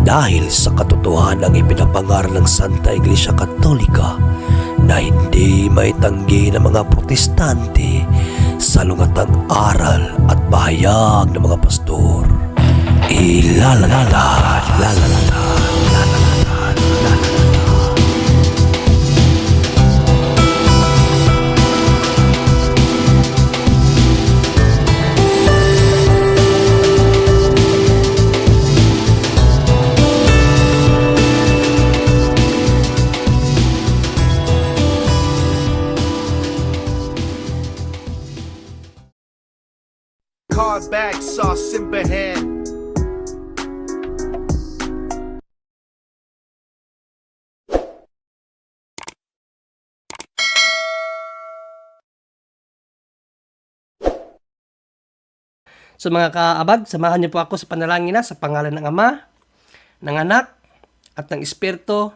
Dahil sa katotohanang ipinapangaral ng Santa Iglesia Katolika na hindi maitanggi ng mga protestante sa lungatang aral at bahayag ng mga pastor. Ilalatad. Card bag sauce in hand. So mga kaabag, samahan niyo po ako sa panalangin na sa pangalan ng Ama, ng Anak, at ng Espiritu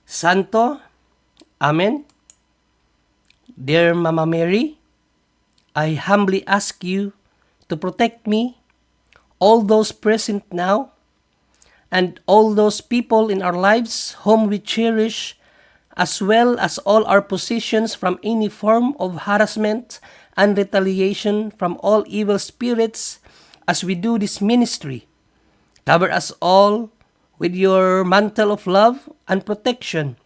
Santo. Amen. Dear Mama Mary, I humbly ask you to protect me, all those present now, and all those people in our lives whom we cherish, as well as all our possessions from any form of harassment and retaliation from all evil spirits as we do this ministry. Cover us all with your mantle of love and protection.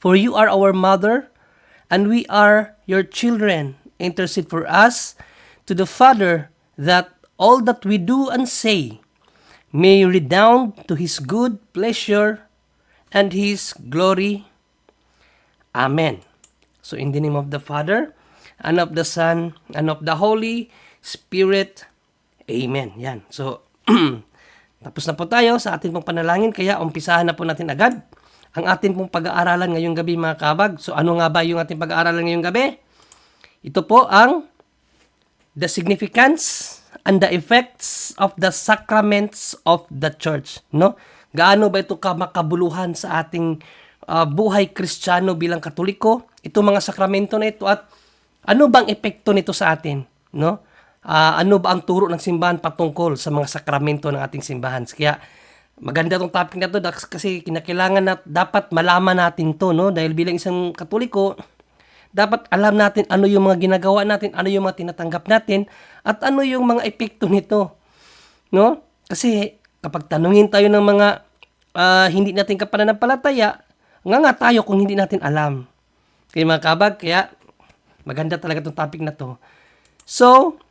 For you are our mother, and we are your children. Intercede for us to the Father, that all that we do and say may redound to His good pleasure and His glory. Amen. So in the name of the Father, and of the Son, and of the Holy Spirit. Amen. Yan. So, tapos na po tayo sa ating pong panalangin, kaya umpisahan na po natin agad ang ating pong pag-aaralan ngayong gabi, mga kabag. So, ano nga ba yung ating pag-aaralan ngayong gabi? Ito po ang the significance and the effects of the sacraments of the church. No? Gaano ba ito makabuluhan sa ating buhay Kristiyano bilang Katoliko? Ito mga sakramento na ito, at ano bang epekto nito sa atin? No? Ano ba ang turo ng simbahan patungkol sa mga sakramento ng ating simbahan? Kaya maganda itong topic na ito kasi kinakailangan na dapat malaman natin to, no? Dahil bilang isang Katoliko, dapat alam natin ano yung mga ginagawa natin, ano yung mga tinatanggap natin, at ano yung mga epekto nito. No? Kasi kapag tanungin tayo ng mga hindi natin kapananampalataya, nga tayo kung hindi natin alam. Kaya mga kabag, kaya maganda talaga itong topic na to. So,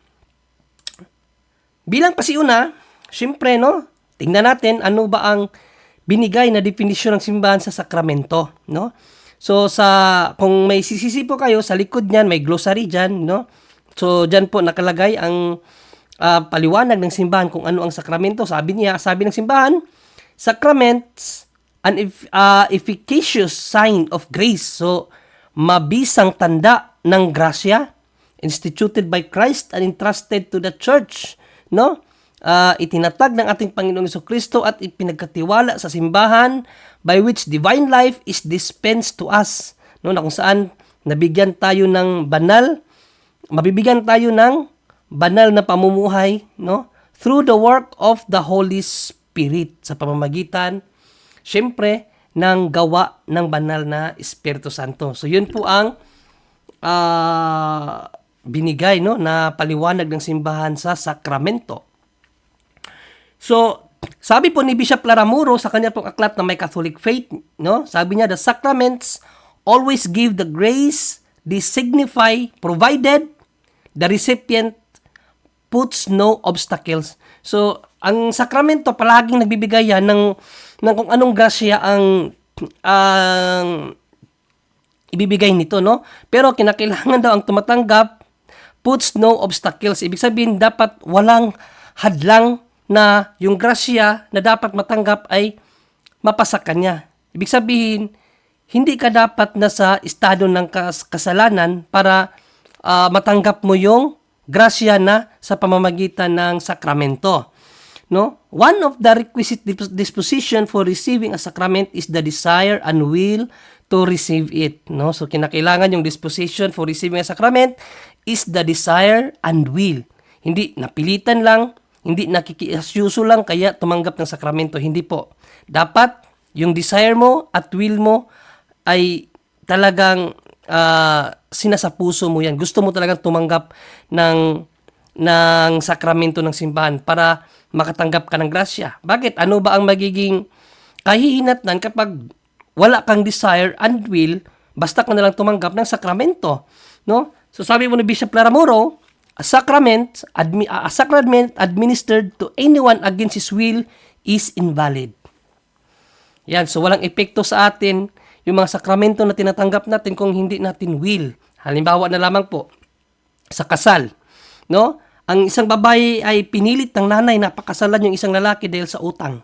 bilang pasiuna, syempre, no, tingnan natin ano ba ang binigay na definisyon ng simbahan sa sakramento, no? So, kung may sisisi po kayo, sa likod niyan, may glossary dyan, no? So, dyan po nakalagay ang paliwanag ng simbahan kung ano ang sakramento. Sabi ng simbahan, sacraments, an efficacious sign of grace. So, mabisang tanda ng grasya, instituted by Christ and entrusted to the church, no? Itinatag ng ating Panginoong Jesucristo at ipinagkatiwala sa simbahan, by which divine life is dispensed to us, no? Na kung saan mabibigyan tayo ng banal na pamumuhay, no? Through the work of the Holy Spirit, sa pamamagitan, syempre, ng gawa ng banal na Espiritu Santo. So, yun po ang binigay, no, na paliwanag ng simbahan sa sakramento. So, sabi po ni Bishop Laramuro sa kanya pong aklat na My Catholic Faith, no, sabi niya, the sacraments always give the grace they signify, provided the recipient puts no obstacles. So, ang sakramento palaging nagbibigay yan ng kung anong grasya ang ibibigay nito, no? Pero kinakailangan daw ang tumatanggap puts no obstacles. Ibig sabihin, dapat walang hadlang na yung grasya na dapat matanggap ay mapasa kanya. Ibig sabihin, hindi ka dapat nasa estado ng kasalanan para matanggap mo yung grasya na sa pamamagitan ng sakramento. No? One of the requisite disposition for receiving a sacrament is the desire and will to receive it. No? So, kinakailangan yung disposition for receiving a sacrament is the desire and will. Hindi napilitan lang, hindi nakikiasyuso lang kaya tumanggap ng sakramento. Hindi po. Dapat yung desire mo at will mo ay talagang sinasapuso mo yan. Gusto mo talagang tumanggap ng sakramento ng simbahan para makatanggap ka ng grasya. Bakit? Ano ba ang magiging kahihinatnan kapag wala kang desire and will, basta ka na lang tumanggap ng sakramento? No? So sabi mo ni Bishop Laramuro, a sacrament administered to anyone against his will is invalid. Yan, so walang epekto sa atin yung mga sakramento na tinatanggap natin kung hindi natin will. Halimbawa na lamang po, sa kasal, no? Ang isang babae ay pinilit ng nanay na pakasalan yung isang lalaki dahil sa utang.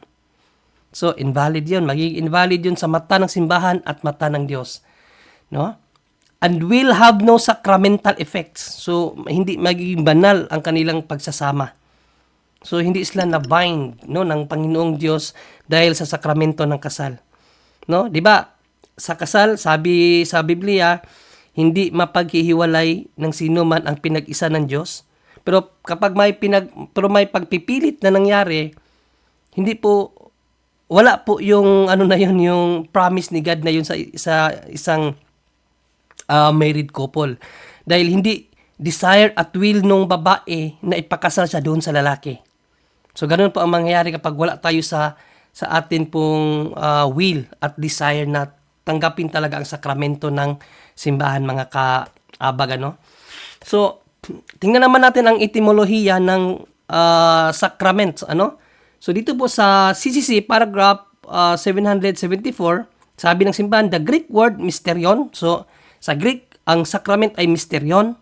So, invalid yun. Magiging invalid yun sa mata ng simbahan at mata ng Diyos. No? And will have no sacramental effects. So, hindi magiging banal ang kanilang pagsasama. So, hindi sila na-bind, no, ng Panginoong Diyos dahil sa sakramento ng kasal. No? Di ba? Sa kasal, sabi sa Biblia, hindi mapaghihiwalay ng sino man ang pinag-isa ng Diyos. Pero kapag may pagpipilit na nangyari, hindi po, wala po yung yung promise ni God na yun sa isang married couple. Dahil hindi desire at will nung babae na ipakasal siya doon sa lalaki. So, ganun po ang mangyayari kapag wala tayo sa atin pong will at desire na tanggapin talaga ang sakramento ng simbahan, mga kaabag, So, tingnan naman natin ang etimolohiya ng sacrament, So, dito po sa CCC, paragraph 774, sabi ng simbahan, the Greek word mysterion. So, sa Greek, ang sacrament ay mysterion,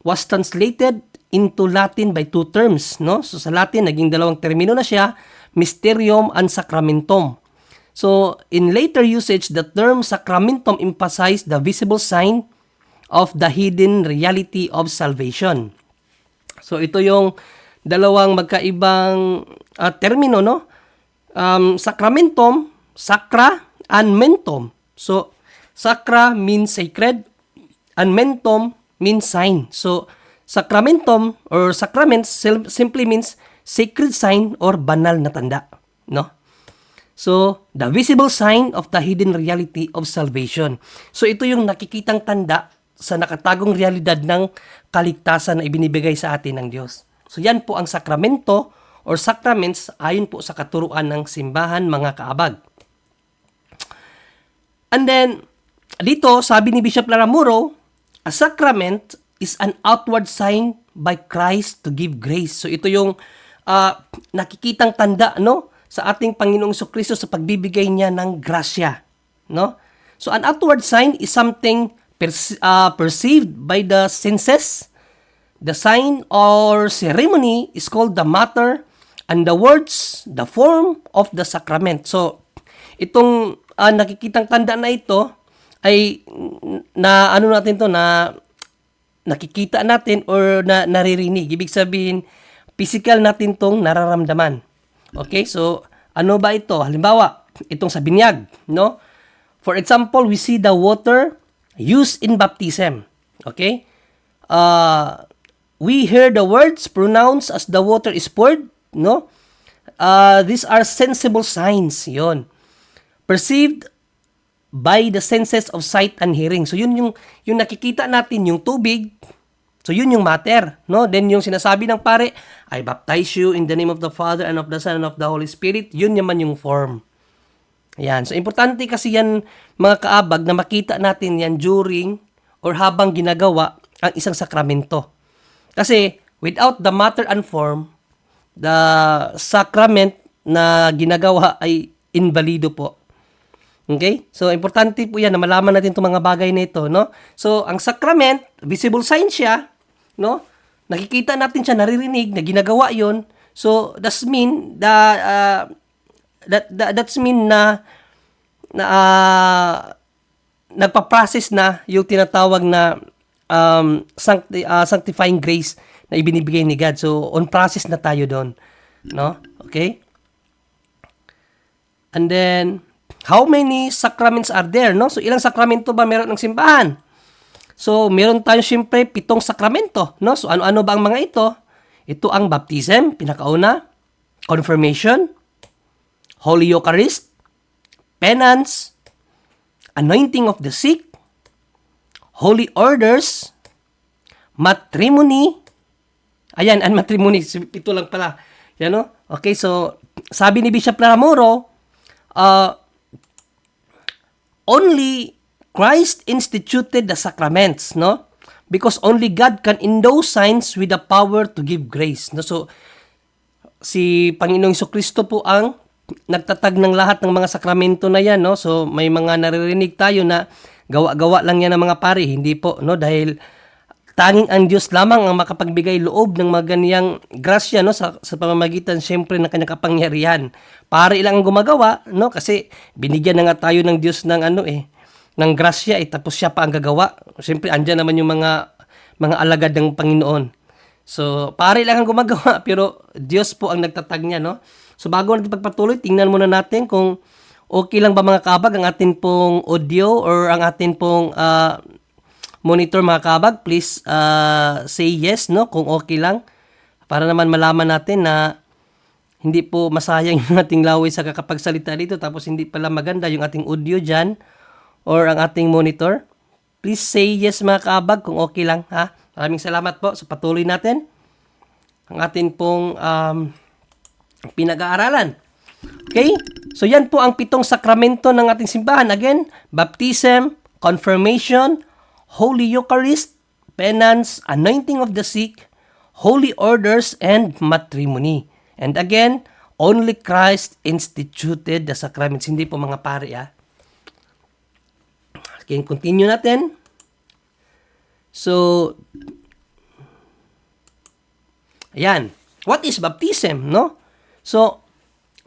was translated into Latin by two terms, no? So, sa Latin, naging dalawang termino na siya, mysterium and sacramentum. So, in later usage, the term sacramentum emphasized the visible sign of the hidden reality of salvation. So, ito yung dalawang magkaibang termino, no? Sacramentum, sacra, and mentum. So, sacra means sacred, and mentum means sign. So, sacramentum or sacrament simply means sacred sign or banal na tanda, no? So, the visible sign of the hidden reality of salvation. So, ito yung nakikitang tanda sa nakatagong realidad ng kaligtasan na ibinibigay sa atin ng Diyos. So, yan po ang sakramento or sacraments ayon po sa katuruan ng simbahan, mga kaabag. And then, dito, sabi ni Bishop Laramuro, a sacrament is an outward sign by Christ to give grace. So, ito yung nakikitang tanda, no, sa ating Panginoong Jesucristo sa pagbibigay niya ng grasya, no? So, an outward sign is something perceived by the senses. The sign or ceremony is called the matter, and the words, the form of the sacrament. So, itong nakikitang tanda na ito ay na nakikita natin or naririnig. Ibig sabihin, physical natin tong nararamdaman. Okay? So, ano ba ito? Halimbawa, itong sa binyag, no? For example, we see the water used in baptism. Okay? We hear the words pronounced as the water is poured, no? These are sensible signs, yon. Perceived by the senses of sight and hearing. So, yun yung nakikita natin, yung tubig. So, yun yung matter, no? Then, yung sinasabi ng pare, I baptize you in the name of the Father and of the Son and of the Holy Spirit. Yun naman yung form. Ayan. So, importante kasi yan, mga kaabag, na makita natin yan during or habang ginagawa ang isang sakramento. Kasi, without the matter and form, the sacrament na ginagawa ay invalido po. Okay? So, importante po yan na malaman natin itong mga bagay na ito, no? So, ang sacrament, visible sign siya, no? Nakikita natin siya, naririnig, na ginagawa yon. So, that's mean na nagpa-process na yung tinatawag na sanctifying grace na ibinibigay ni God. So, on process na tayo doon, no? Okay? And then, how many sacraments are there, no? So, ilang sakramento ba meron ng simbahan? So, meron tayo siyempre 7 sakramento, no? So, ano-ano ba ang mga ito? Ito ang baptism, pinakauna, confirmation, Holy Eucharist, penance, anointing of the sick, holy orders, matrimony. Ayan, ang matrimony, ito lang pala. Yan, no? Okay, so, sabi ni Bishop Laramoro, only Christ instituted the sacraments, no? Because only God can endow signs with the power to give grace. No? So, si Panginoong Jesucristo po ang nagtatag ng lahat ng mga sakramento na yan, no? So, may mga naririnig tayo na gawa-gawa lang yan ng mga pari. Hindi po, no? Dahil tanging ang Diyos lamang ang makapagbigay loob ng mga ganiyang grasya, no? Sa pamamagitan, siyempre, ng kanyang kapangyarihan. Pari lang ang gumagawa, no? Kasi binigyan na nga tayo ng Diyos ng ng grasya, tapos siya pa ang gagawa. Siyempre, andyan naman yung mga alagad ng Panginoon. So, pare lang ang gumagawa, pero Diyos po ang nagtatag niya, no? So, bago natin pagpatuloy, tingnan muna natin kung okay lang ba mga kabag ang atin pong audio or ang atin pong monitor mga kabag. Please say yes, no? Kung okay lang. Para naman malaman natin na hindi po masayang yung ating laway sa kakapagsalita dito tapos hindi pala maganda yung ating audio dyan or ang ating monitor. Please say yes mga kabag kung okay lang, ha? Maraming salamat po sa patuloy natin. Ang atin pong pinag-aaralan. Okay? So yan po ang 7 sakramento ng ating simbahan. Again, baptism, confirmation, Holy Eucharist, penance, anointing of the sick, holy orders, and matrimony. And again, only Christ instituted the sacraments. Hindi po mga pari, ha? Okay, continue natin. So, ayan. What is baptism, no? So,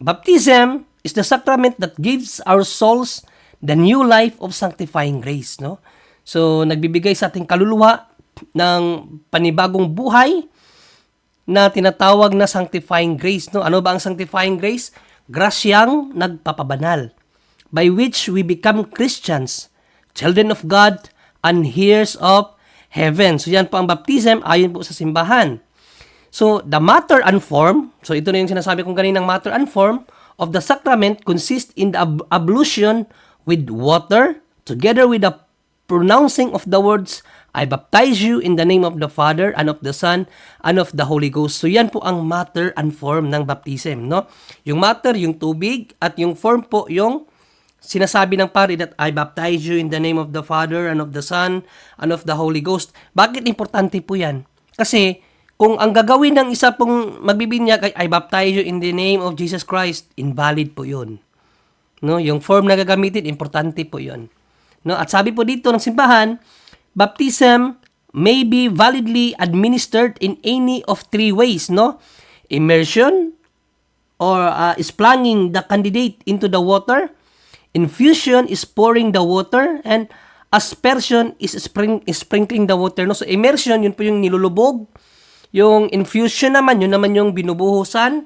baptism is the sacrament that gives our souls the new life of sanctifying grace, no? So, nagbibigay sa ating kaluluwa ng panibagong buhay na tinatawag na sanctifying grace, no? Ano ba ang sanctifying grace? Grasyang nagpapabanal, by which we become Christians, children of God, and heirs of heaven. So, yan po ang baptism ayon po sa simbahan. So, the matter and form, so ito na yung sinasabi kong kaninang matter and form of the sacrament consists in the ablution with water together with the pronouncing of the words, I baptize you in the name of the Father and of the Son and of the Holy Ghost. So, yan po ang matter and form ng baptism, no? Yung matter, yung tubig, at yung form po, yung sinasabi ng pari that I baptize you in the name of the Father and of the Son and of the Holy Ghost. Bakit importante po yan? Kasi, kung ang gagawin ng isa pong magbibinyag ay I baptize you in the name of Jesus Christ, invalid po yun. No? Yung form na gagamitin, importante po yun. No? At sabi po dito ng simbahan, baptism may be validly administered in any of 3 ways. No? Immersion, or is plunging the candidate into the water. Infusion is pouring the water, and aspersion is sprinkling the water. No? So immersion, yun po yung nilulubog. Yung infusion naman, yun naman yung binubuhusan.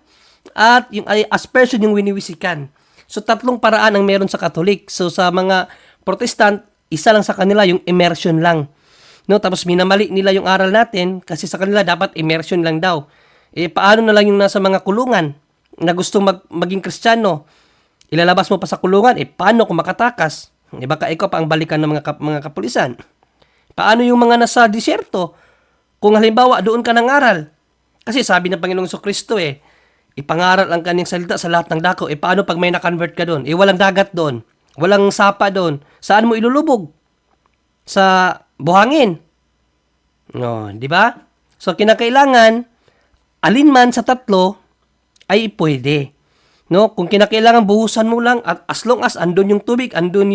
At yung aspersion, yung winiwisikan. So 3 paraan ang meron sa Katolik. So sa mga Protestant, isa lang sa kanila yung immersion lang. No? Tapos minamali nila yung aral natin kasi sa kanila dapat immersion lang daw. Paano na lang yung nasa mga kulungan na gustong maging Kristiyano? Ilalabas mo pa sa kulungan, paano kung makatakas? Baka ikaw pa ang balikan ng mga kapulisan. Paano yung mga nasa disyerto? Kung halimbawa, doon ka nangaral. Kasi sabi ng Panginoong Jesucristo, ipangaral ang kanyang salita sa lahat ng dako. Paano pag may na-convert ka doon? Walang dagat doon. Walang sapa doon. Saan mo ilulubog? Sa buhangin. No, di ba? So, kinakailangan, alin man sa 3 ay pwede. No, kung kinakailangan buhusan mo lang at as long as andun yung tubig, andun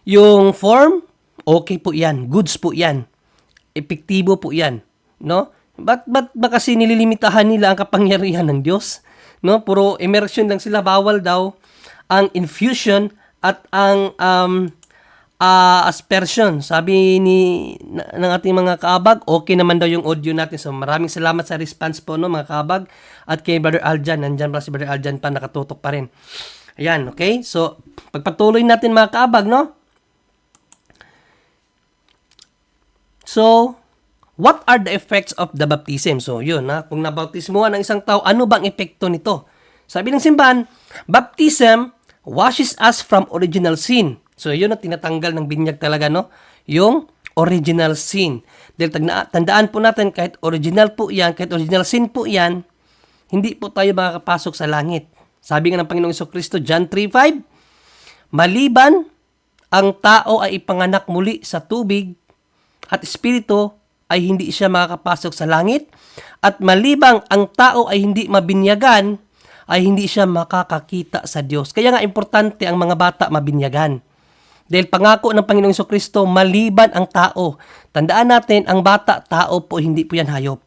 yung form, okay po 'yan, goods po 'yan. Epektibo po 'yan, no? But kasi nililimitahan nila ang kapangyarihan ng Diyos, no? Puro immersion lang sila, bawal daw ang infusion at ang aspersion. Sabi ng ating mga kaabag, okay naman daw yung audio natin. So maraming salamat sa response po, no, mga kaabag. At kay Brother Aljan, nandyan pa si Brother Aljan pa, nakatutok pa rin. Ayan, okay? So, pagpatuloy natin mga kaabag, no? So, what are the effects of the baptism? So, yun ha. Kung nabautismuhan ng isang tao, ano bang epekto nito? Sabi ng simbahan, baptism washes us from original sin. So, yun ang tinatanggal ng binyag talaga, no? Yung original sin. Dahil tandaan po natin, kahit original po yan, kahit original sin po yan, hindi po tayo makakapasok sa langit. Sabi nga ng Panginoong Jesucristo, John 3:5, maliban ang tao ay ipanganak muli sa tubig at espiritu, ay hindi siya makakapasok sa langit. At malibang ang tao ay hindi mabinyagan, ay hindi siya makakakita sa Diyos. Kaya nga importante ang mga bata mabinyagan. Dahil pangako ng Panginoong Jesucristo, maliban ang tao. Tandaan natin, ang bata, tao po, hindi po yan hayop.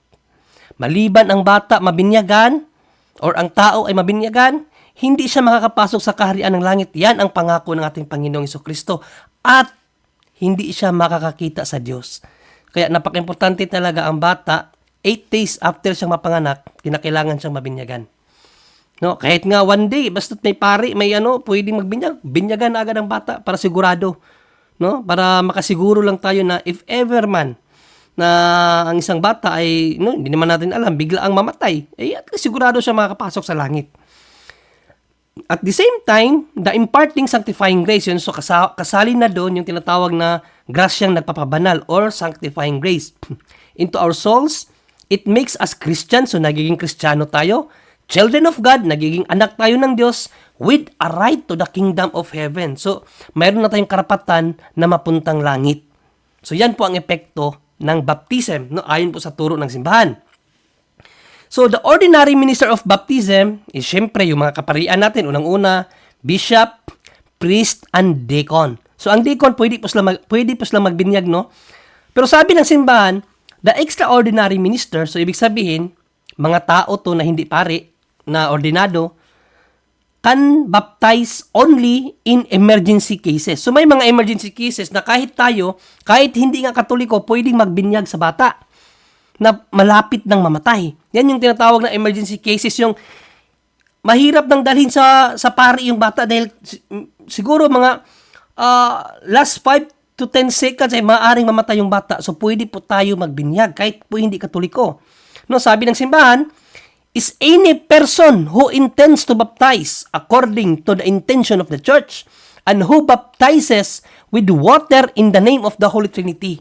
Maliban ang bata mabinyagan, or ang tao ay mabinyagan, hindi siya makakapasok sa kaharian ng langit. Yan ang pangako ng ating Panginoong Jesucristo. At hindi siya makakakita sa Diyos. Kaya napaka-importante talaga ang bata, 8 days after siyang mapanganak, kinakailangan siyang mabinyagan. No, kahit nga 1 day, basta't may pari, may pwedeng magbinyag, binyagan na agad ang bata para sigurado. No? Para makasiguro lang tayo na if ever man na ang isang bata ay hindi naman natin alam, bigla ang mamatay, at least sigurado siya makakapasok sa langit. At the same time, the imparting sanctifying grace, yun, so kasali na doon yung tinatawag na grasyang nagpapabanal or sanctifying grace into our souls. It makes us Christian, so nagiging Kristiyano tayo. Children of God, nagiging anak tayo ng Diyos with a right to the kingdom of heaven. So, mayroon na tayong karapatan na mapuntang langit. So, yan po ang epekto ng baptism, no? Ayon po sa turo ng simbahan. So, the ordinary minister of baptism is syempre yung mga kaparian natin. Unang-una, bishop, priest, and deacon. So, ang deacon, pwede po sila magbinyag, no? Pero sabi ng simbahan, the extraordinary minister, so ibig sabihin, mga tao to na hindi pari, na ordinado, can baptize only in emergency cases. So, may mga emergency cases na kahit tayo, kahit hindi nga Katoliko, pwedeng magbinyag sa bata na malapit ng mamatay. Yan yung tinatawag na emergency cases, yung mahirap nang dalhin sa pari yung bata dahil siguro mga last 5 to 10 seconds ay maaaring mamatay yung bata. So, pwede po tayo magbinyag kahit po hindi Katoliko. No, sabi ng simbahan, is any person who intends to baptize according to the intention of the church and who baptizes with water in the name of the Holy Trinity.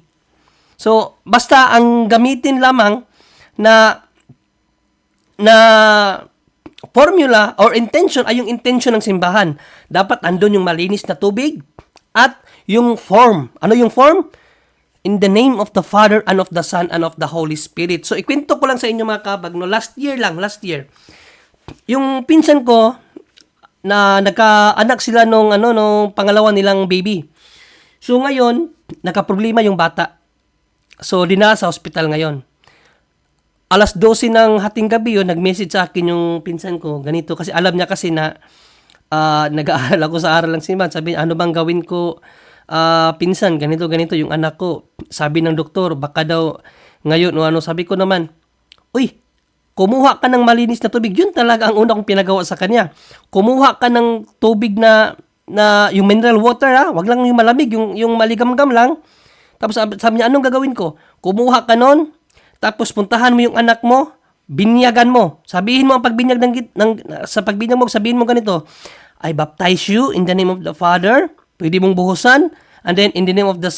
So, basta ang gamitin lamang na formula or intention ay yung intention ng simbahan. Dapat andun yung malinis na tubig at yung form. Ano yung form? In the name of the Father and of the Son and of the Holy Spirit. So, ikwento ko lang sa inyo mga kabag, no? Last year. Yung pinsan ko, na nagkaanak sila nung pangalawa nilang baby. So, ngayon, nagka-problema yung bata. So, dinala sa hospital ngayon. Alas 12 ng hating gabi yun, nag-message sa akin yung pinsan ko, ganito. Kasi alam niya kasi na nag-aaral ako sa aral ng simbahan. Sabi niya, ano bang gawin ko? Pinsan, ganito yung anak ko. Sabi ng doktor, baka daw ngayon, sabi ko naman, uy, kumuha ka ng malinis na tubig. Yun talaga ang una kong pinagawa sa kanya. Kumuha ka ng tubig na yung mineral water, wag lang yung malamig, yung maligamgam lang. Tapos sabi niya, anong gagawin ko? Kumuha ka nun, tapos puntahan mo yung anak mo, binyagan mo. Sabihin mo ang pagbinyag sa pagbinyag mo, sabihin mo ganito, I baptize you in the name of the Father. Pwede mong buhusan. And then in the name of the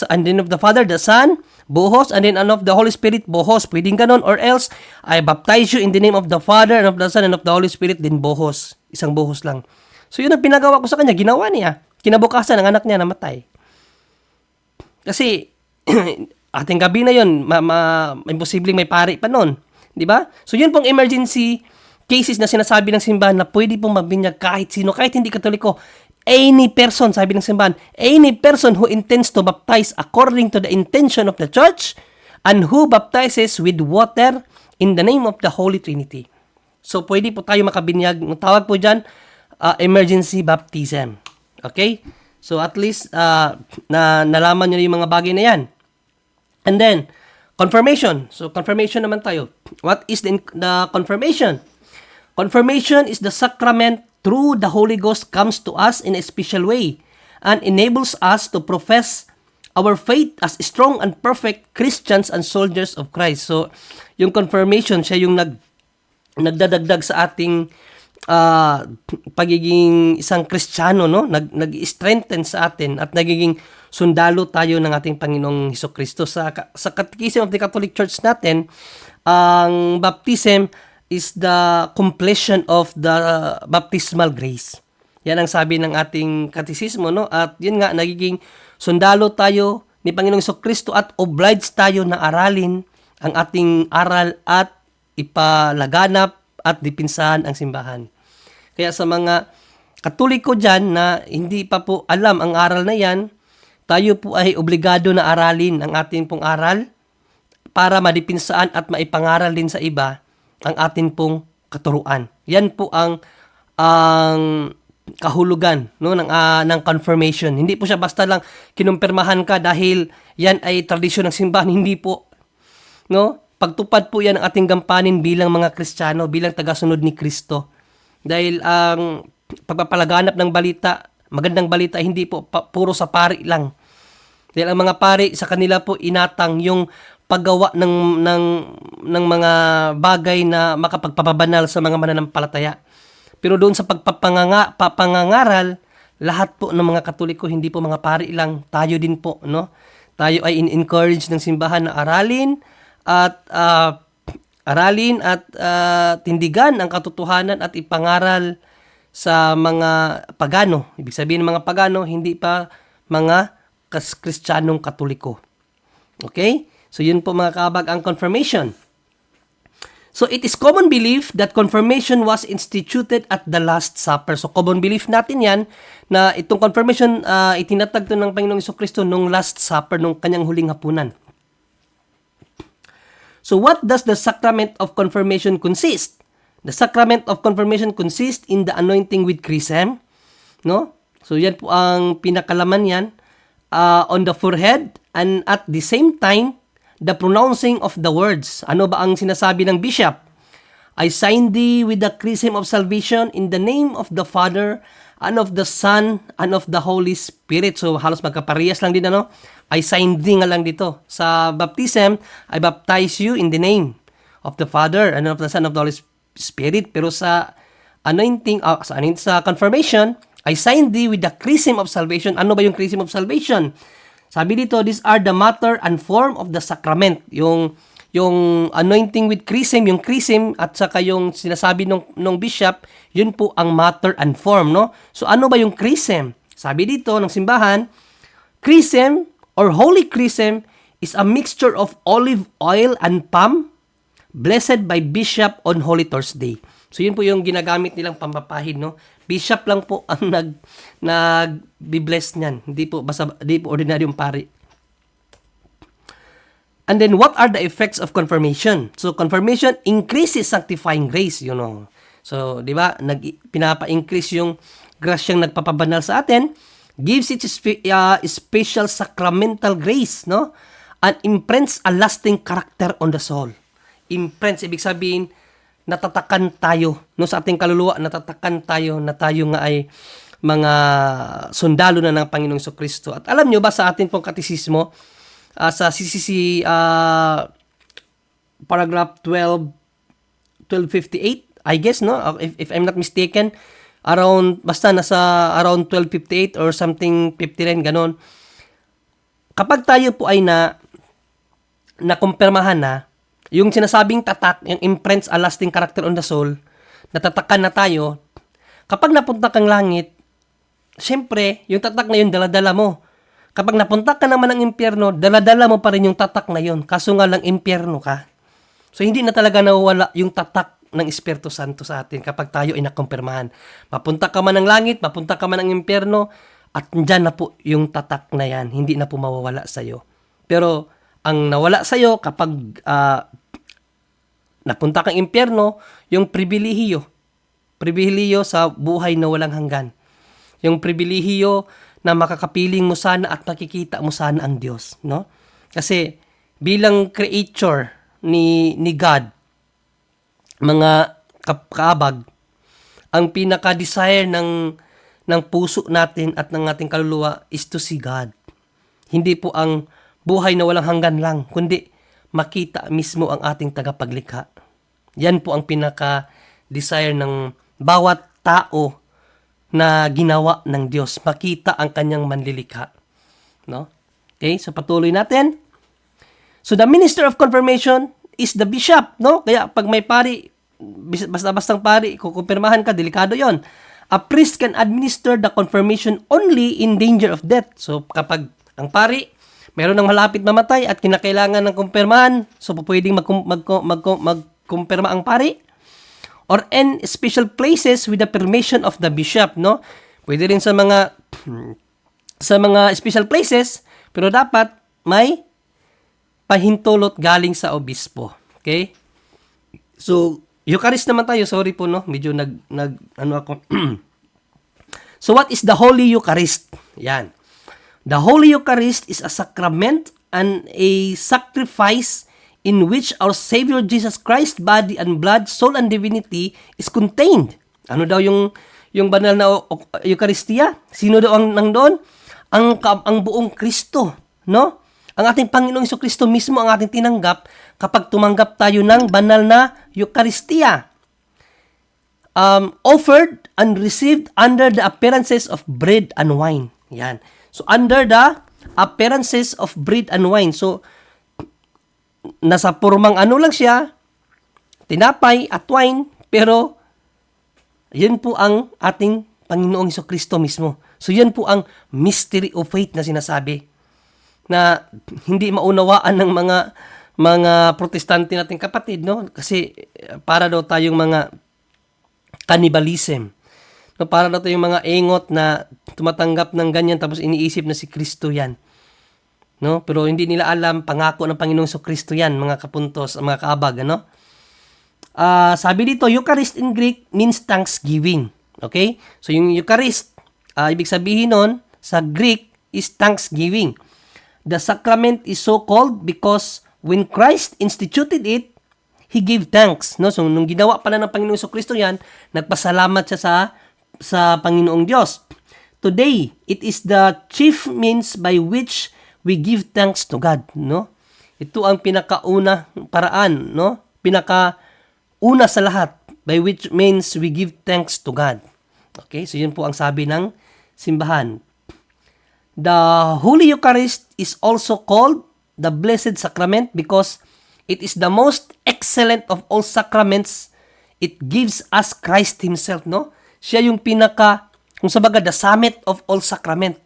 Father, the Son, buhos. And then of the Holy Spirit, buhos. Pwedeng ganon. Or else, I baptize you in the name of the Father and of the Son and of the Holy Spirit, din buhos. Isang buhos lang. So yun ang pinagawa ko sa kanya. Ginawa niya. Kinabukasan, ang anak niya namatay. Kasi, ating gabi na yun, imposibleng may pari pa nun. Diba? So yun pong emergency cases na sinasabi ng simbahan na pwede pong mabinyag kahit sino, kahit hindi Katoliko. Any person, sabi ng simbahan, any person who intends to baptize according to the intention of the church and who baptizes with water in the name of the Holy Trinity. So, pwede po tayo makabinyag. Ang tawag po dyan, emergency baptism. Okay? So, at least, nalaman nyo yung mga bagay na yan. And then, confirmation. So, confirmation naman tayo. What is the confirmation? Confirmation is the sacrament through the Holy Ghost comes to us in a special way and enables us to profess our faith as strong and perfect Christians and soldiers of Christ. So, yung confirmation, siya yung nagdadagdag sa ating pagiging isang Kristiyano, no? Nag-strengthen sa atin at nagiging sundalo tayo ng ating Panginoong Hesukristo. Sa Catechism of the Catholic Church natin, ang baptism is the completion of the baptismal grace. Yan ang sabi ng ating katisismo, no? At yun nga, nagiging sundalo tayo ni Panginoong Hesukristo at obliged tayo na aralin ang ating aral at ipalaganap at dipinsahan ang simbahan. Kaya sa mga Katoliko dyan na hindi pa po alam ang aral na yan, tayo po ay obligado na aralin ang ating pong aral para madipinsaan at maipangaral din sa iba ang ating pong katuruan. Yan po ang kahulugan, no, ng confirmation. Hindi po siya basta lang kinumpirmahan ka dahil yan ay tradisyon ng simbahan. Hindi po. No? Pagtupad po yan ang ating gampanin bilang mga Kristiyano, bilang tagasunod ni Kristo. Dahil ang pagpapalaganap ng balita, magandang balita, hindi po puro sa pari lang. Dahil ang mga pari, sa kanila po inatang yung paggawa ng mga bagay na makapagpapabanal sa mga mananampalataya. Pero doon sa papangangaral, lahat po ng mga Katoliko, hindi po mga pari lang, tayo din po, no? Tayo ay in-encourage ng simbahan na aralin at tindigan ang katotohanan at ipangaral sa mga pagano. Ibig sabihin ng mga pagano, hindi pa mga Kristiyanong Katoliko. Okay? So yun po mga kaabag ang confirmation. So it is common belief that confirmation was instituted at the Last Supper. So common belief natin yan na itong confirmation itinatag to ng Panginoong Hesukristo nung Last Supper, nung kanyang huling hapunan. So what does the sacrament of confirmation consist? The sacrament of confirmation consists in the anointing with chrism, no? So yan po ang pinakalaman yan, on the forehead, and at the same time the pronouncing of the words. Ano ba ang sinasabi ng bishop? I sign thee with the chrism of salvation in the name of the Father and of the Son and of the Holy Spirit. So halos magkaparehas lang din, ano? I sign thee nga lang dito. Sa baptism, I baptize you in the name of the Father and of the Son of the Holy Spirit. Pero sa anointing, sa confirmation, I sign thee with the chrism of salvation. Ano ba yung chrism of salvation? Sabi dito, these are the matter and form of the sacrament. Yung anointing with chrism, yung chrism at saka yung sinasabi nung bishop, yun po ang matter and form, no? So ano ba yung chrism? Sabi dito ng simbahan, chrism or holy chrism is a mixture of olive oil and palm blessed by bishop on Holy Thursday. So yun po yung ginagamit nilang pampapahid, no? Bishop lang po ang nag-bless niyan. Hindi po ordinaryong pari. And then what are the effects of confirmation? So confirmation increases sanctifying grace, you know. So, di ba, pinapa-increase yung grasyang nagpapabanal sa atin, gives it special sacramental grace, no? And imprints a lasting character on the soul. Imprints, ibig sabihin, natatakan tayo, no, sa ating kaluluwa, natatakan tayo na tayo nga ay mga sundalo na ng Panginoong Hesukristo. At alam nyo ba sa ating pong katisismo, sa CCC paragraph 1258, I guess, no, if I'm not mistaken, nasa around 1258 or something 59, ganon. Kapag tayo po ay nakumpirmahan na, yung sinasabing tatak, yung imprints a lasting character on the soul, natatakan na tayo, kapag napunta kang langit, syempre, yung tatak na yun, daladala mo. Kapag napunta ka naman ng impyerno, daladala mo pa rin yung tatak na yun, kaso nga lang impyerno ka. So, hindi na talaga nawawala yung tatak ng Espiritu Santo sa atin kapag tayo ay nakumpirmahan. Mapunta ka man ng langit, mapunta ka man ng impyerno, at dyan na po yung tatak na yan, hindi na po mawawala sa'yo. Pero, ang nawala sa'yo kapag napunta kang impyerno, yung pribilehiyo sa buhay na walang hanggan. Yung pribilehiyo na makakapiling mo sana at makikita mo sana ang Diyos, no? Kasi bilang creature ni God, mga kaabag, ang pinaka-desire ng puso natin at ng ating kaluluwa is to see God. Hindi po ang buhay na walang hanggan lang, kundi makita mismo ang ating tagapaglikha. Yan po ang pinaka-desire ng bawat tao na ginawa ng Diyos. Makita ang kanyang manlilikha. No? Okay, so patuloy natin. So the minister of confirmation is the bishop. No? Kaya pag may pari, basta-bastang pari, kukumpirmahan ka, delikado yon. A priest can administer the confirmation only in danger of death. So kapag ang pari, meron ng malapit mamatay at kinakailangan ng kumpirmahan, so pwedeng magkumpirma ang pari. Or in special places with the permission of the bishop, no? Pwede rin sa mga special places, pero dapat may pahintulot galing sa obispo. Okay? So, Eucharist naman tayo. Sorry po, no? Medyo ano ako. So, what is the Holy Eucharist? Yan. The Holy Eucharist is a sacrament and a sacrifice in which our Savior Jesus Christ, body and blood, soul and divinity is contained. Ano daw yung banal na Eucharistia? Sino daw ang nandoon? Ang buong Kristo, no? Ang ating Panginoong Jesucristo mismo ang ating tinanggap kapag tumanggap tayo ng banal na Eucharistia. Offered and received under the appearances of bread and wine. Yan. So, under the appearances of bread and wine. So, nasa purmang ano lang siya, tinapay at wine, pero yun po ang ating Panginoong Jesucristo mismo. So, yun po ang mystery of faith na sinasabi na hindi maunawaan ng mga protestante nating kapatid, no? Kasi para daw tayong mga cannibalism. No, para daw tayong mga engot na tumatanggap ng ganyan tapos iniisip na si Kristo yan. No? Pero hindi nila alam, pangako ng Panginoong Jesucristo yan, mga kapuntos, mga kaabag, ano? Sabi dito, Eucharist in Greek means thanksgiving. Okay? So, yung Eucharist, ibig sabihin nun, sa Greek, is thanksgiving. The sacrament is so called because when Christ instituted it, He gave thanks. No? So, nung ginawa pala ng Panginoong Jesucristo yan, nagpasalamat siya sa Panginoong Diyos. Today, it is the chief means by which we give thanks to God, no? Ito ang pinakauna paraan, no? Pinakauna sa lahat, by which means we give thanks to God. Okay, so yun po ang sabi ng simbahan. The Holy Eucharist is also called the Blessed Sacrament because it is the most excellent of all sacraments. It gives us Christ Himself, no? Siya yung kung sabaga, the summit of all sacrament.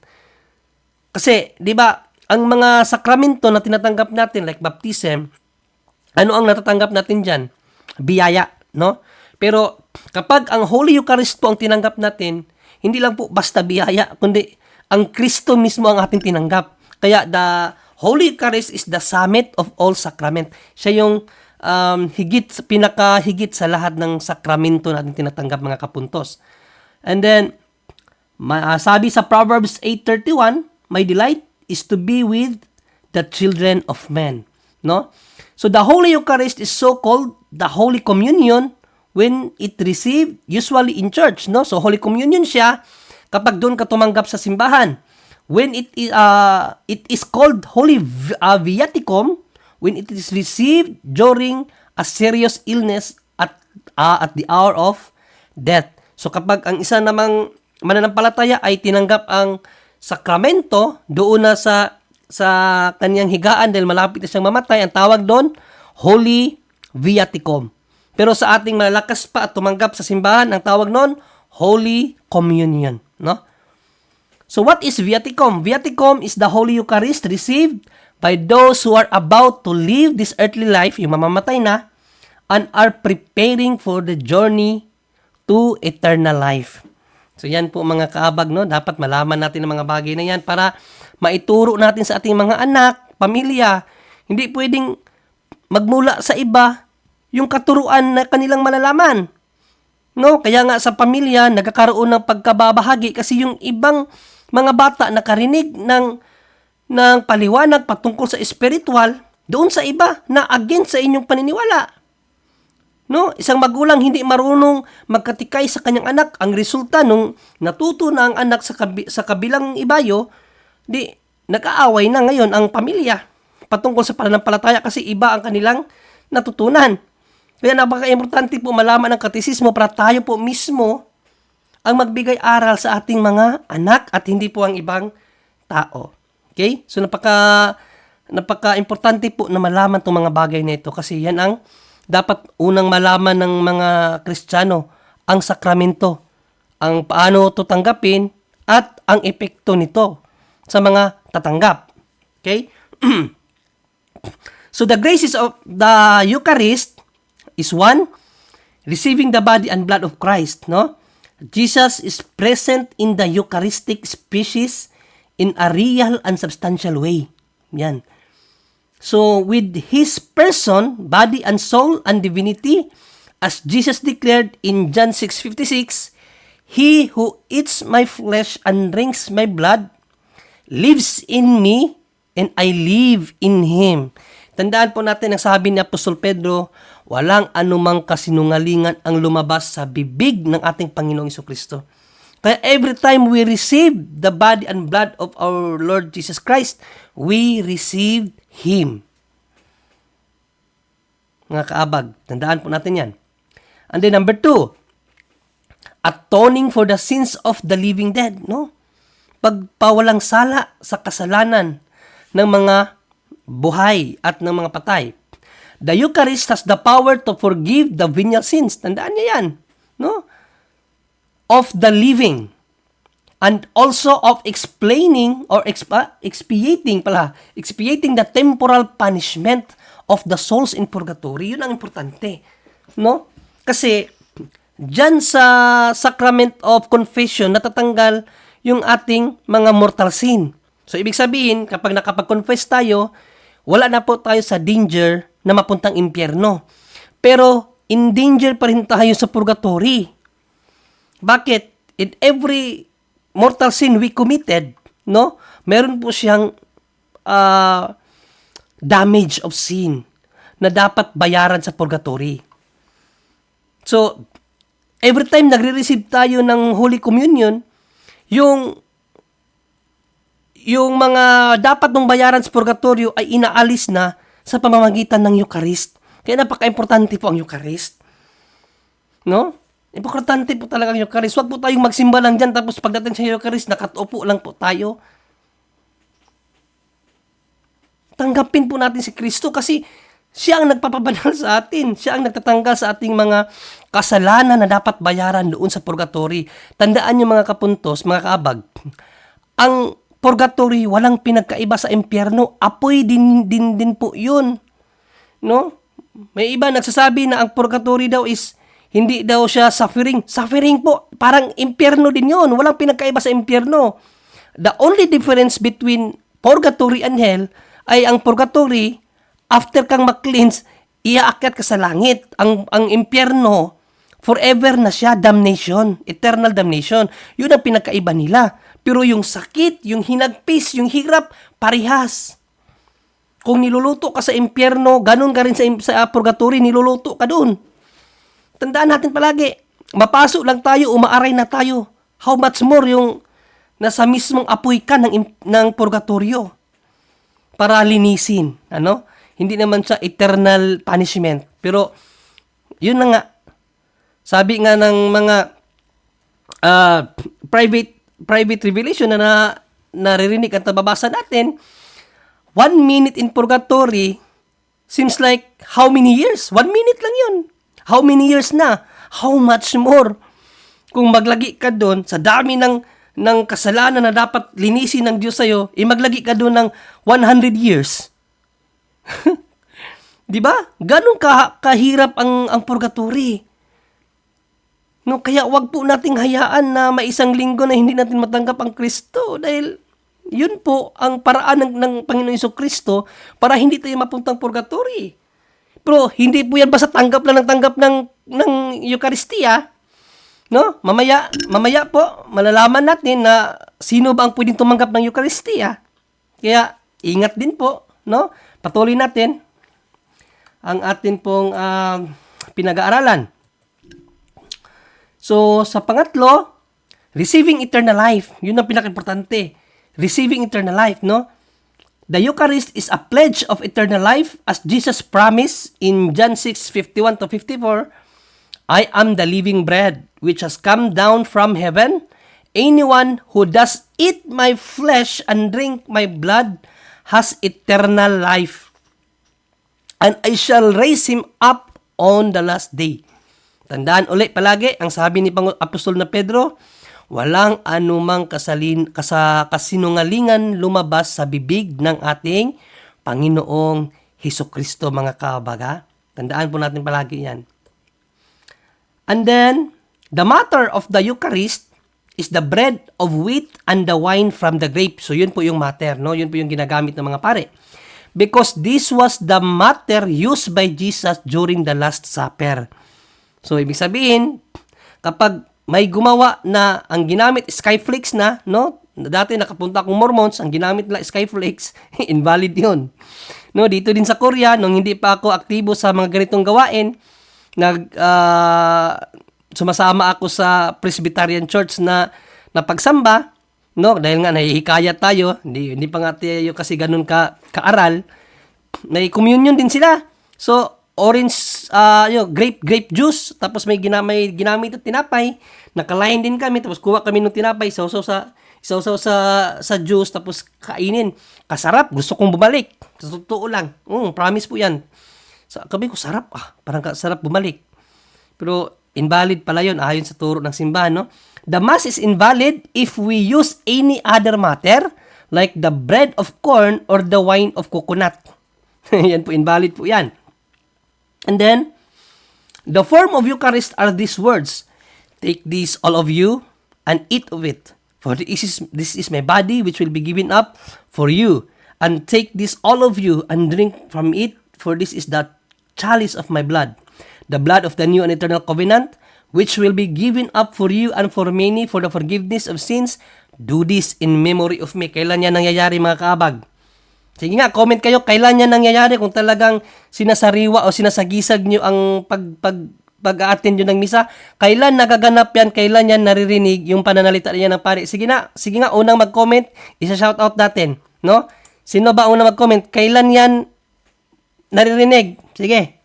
Kasi, di ba, ang mga sakramento na tinatanggap natin, like baptism, ano ang natatanggap natin dyan? Biyaya, no? Pero kapag ang Holy Eucharist po ang tinanggap natin, hindi lang po basta biyaya, kundi ang Kristo mismo ang ating tinanggap. Kaya the Holy Eucharist is the summit of all sacrament. Siya yung pinakahigit sa lahat ng sakramento natin tinatanggap, mga kapuntos. And then, sabi sa Proverbs 8:31, my delight is to be with the children of men. No? So the Holy Eucharist is so called the Holy Communion when it received usually in church. No? So Holy Communion siya kapag doon ka tumanggap sa simbahan. When it is called Holy Viaticum when it is received during a serious illness at the hour of death. So kapag ang isa namang mananampalataya ay tinanggap ang sakramento doon na sa kanyang higaan dahil malapit na siyang mamatay, ang tawag doon, Holy Viaticum. Pero sa ating malalakas pa at tumanggap sa simbahan, ang tawag noon, Holy Communion. No? So what is Viaticum? Viaticum is the Holy Eucharist received by those who are about to leave this earthly life, yung mamamatay na, and are preparing for the journey to eternal life. So yan po mga kaabag, no? Dapat malaman natin ang mga bagay na yan para maituro natin sa ating mga anak, pamilya. Hindi pwedeng magmula sa iba yung katuruan na kanilang malalaman. No? Kaya nga sa pamilya, nagkakaroon ng pagkababahagi kasi yung ibang mga bata nakarinig ng paliwanag patungkol sa spiritual doon sa iba na against sa inyong paniniwala. No, isang magulang hindi marunong magkatikay sa kanyang anak. Ang resulta nung natuto na ang anak sa kabilang ibayo, di nag-aaway na ngayon ang pamilya patungkol sa pananampalataya kasi iba ang kanilang natutunan. Kaya napaka-importante po malaman ang katekismo para tayo po mismo ang magbigay aral sa ating mga anak at hindi po ang ibang tao. Okay? So napaka-importante po na malaman itong mga bagay na ito kasi yan ang dapat unang malaman ng mga Kristiyano, ang sakramento, ang paano ito tanggapin at ang epekto nito sa mga tatanggap. Okay? So the graces of the Eucharist is one, receiving the body and blood of Christ, no? Jesus is present in the Eucharistic species in a real and substantial way. Yan. So with his person, body and soul and divinity, as Jesus declared in John 6:56, he who eats my flesh and drinks my blood lives in me and I live in him. Tandaan po natin ang sabi ni Apostol Pedro, walang anumang kasinungalingan ang lumabas sa bibig ng ating Panginoong Jesucristo. Kaya every time we receive the body and blood of our Lord Jesus Christ, we receive Him. Mga kaabag, tandaan po natin yan. And then number 2, atoning for the sins of the living dead. No? Pagpawalang sala sa kasalanan ng mga buhay at ng mga patay. The Eucharist has the power to forgive the venial sins. Tandaan niyo yan. No? Of the living. And also of explaining or expiating the temporal punishment of the souls in purgatory. Yun ang importante. No? Kasi dyan sa sacrament of confession, natatanggal yung ating mga mortal sin. So, ibig sabihin, kapag nakapag-confess tayo, wala na po tayo sa danger na mapuntang impyerno. Pero, in danger pa rin tayo sa purgatory. Bakit? In every mortal sin we committed, no? Meron po siyang damage of sin na dapat bayaran sa purgatory. So, every time nagre-receive tayo ng Holy Communion, yung mga dapat mong bayaran sa purgatorio ay inaalis na sa pamamagitan ng Eucharist. Kaya napaka-importante po ang Eucharist. No? Importante po talaga ang Eucharist. Huwag po tayong magsimba lang dyan tapos pagdating sa Eucharist, nakatupo lang po tayo. Tanggapin po natin si Kristo kasi siya ang nagpapabanal sa atin. Siya ang nagtatanggal sa ating mga kasalanan na dapat bayaran doon sa purgatory. Tandaan niyo mga kapuntos, mga kaabag, ang purgatory walang pinagkaiba sa impyerno. Apoy din po yun. No? May iba nagsasabi na ang purgatory daw is hindi daw siya suffering. Suffering po, parang impyerno din yun. Walang pinagkaiba sa impyerno. The only difference between purgatory and hell ay ang purgatory, after kang mag-cleanse, iaakyat ka sa langit. Ang impyerno, forever na siya, damnation, eternal damnation. Yun ang pinagkaiba nila. Pero yung sakit, yung hinagpis, yung hirap, parihas. Kung niluluto ka sa impyerno, ganun ka rin sa purgatory, niluluto ka doon. Tandaan natin palagi, mapasok lang tayo, umaaray na tayo. How much more yung nasa mismong apoy ka ng purgatorio para linisin. Ano? Hindi naman siya eternal punishment. Pero, yun na nga. Sabi nga ng mga private revelation na naririnig at nababasa natin, 1 minute in purgatory seems like how many years? 1 minute lang yun. How many years na? How much more? Kung maglagi ka doon, sa dami ng kasalanan na dapat linisin ng Diyos sa'yo, maglagi ka doon ng 100 years. Di ba? Ganun kahirap ang purgatory. No, kaya wag po nating hayaan na may isang linggo na hindi natin matanggap ang Kristo dahil yun po ang paraan ng Panginoon Jesucristo para hindi tayo mapuntang purgatory. Pero hindi po yan basta tanggap ng Eucharistia. No? Mamaya po malalaman natin na sino ba ang pwedeng tumanggap ng Eucharistia. Kaya ingat din po, no? Patuloy natin ang atin pong pinag-aaralan. So, sa pangatlo, receiving eternal life. Yun ang pinaka-importante. Receiving eternal life, no? The Eucharist is a pledge of eternal life as Jesus promised in John 6:51 to 54, I am the living bread which has come down from heaven. Anyone who does eat my flesh and drink my blood has eternal life, and I shall raise him up on the last day. Tandaan ulit palagi, ang sabi ni Apostol na Pedro, walang anumang kasinungalingan lumabas sa bibig ng ating Panginoong Hesukristo, mga kabaga. Tandaan po natin palagi yan. And then, the matter of the Eucharist is the bread of wheat and the wine from the grape. So, yun po yung matter, no? Yun po yung ginagamit ng mga pare. Because this was the matter used by Jesus during the Last Supper. So, ibig sabihin, kapag may gumawa na ang ginamit skyflakes na, no? Dati nakapunta akong Mormons, ang ginamit nila skyflakes, invalid yun. No, dito din sa Korea, nung hindi pa ako aktibo sa mga ganitong gawain, sumasama ako sa Presbyterian Church na pagsamba, no? Dahil nga nahihikayat tayo, hindi pa nga tayo kasi ganun kaaral. May communion din sila. So, orange, grape juice, tapos may ginamit at tinapay, nakalain din kami, tapos kuha kami ng tinapay, sausaw sa juice, tapos kainin. Kasarap, gusto kong bumalik. Sa totoo lang, promise po yan. Sabi ko, sarap, parang sarap bumalik. Pero, invalid pala yun, ayon sa turo ng simbahan, no? The Mass is invalid if we use any other matter, like the bread of corn or the wine of coconut. Yan po, invalid po yan. And then, the form of Eucharist are these words, take this all of you and eat of it, for this is my body which will be given up for you, and take this all of you and drink from it, for this is the chalice of my blood, the blood of the new and eternal covenant, which will be given up for you and for many for the forgiveness of sins. Do this in memory of me. Kailan yan nangyayari, mga kaabag? Sige nga, comment kayo, kailan yan nangyayari, kung talagang sinasariwa o sinasagisag nyo ang pag-a-attend nyo ng misa. Kailan nagaganap yan, kailan yan naririnig yung pananalita niya ng pare. Sige nga, unang mag-comment, isa-shoutout natin, no? Sino ba unang mag-comment? Kailan yan naririnig? Sige.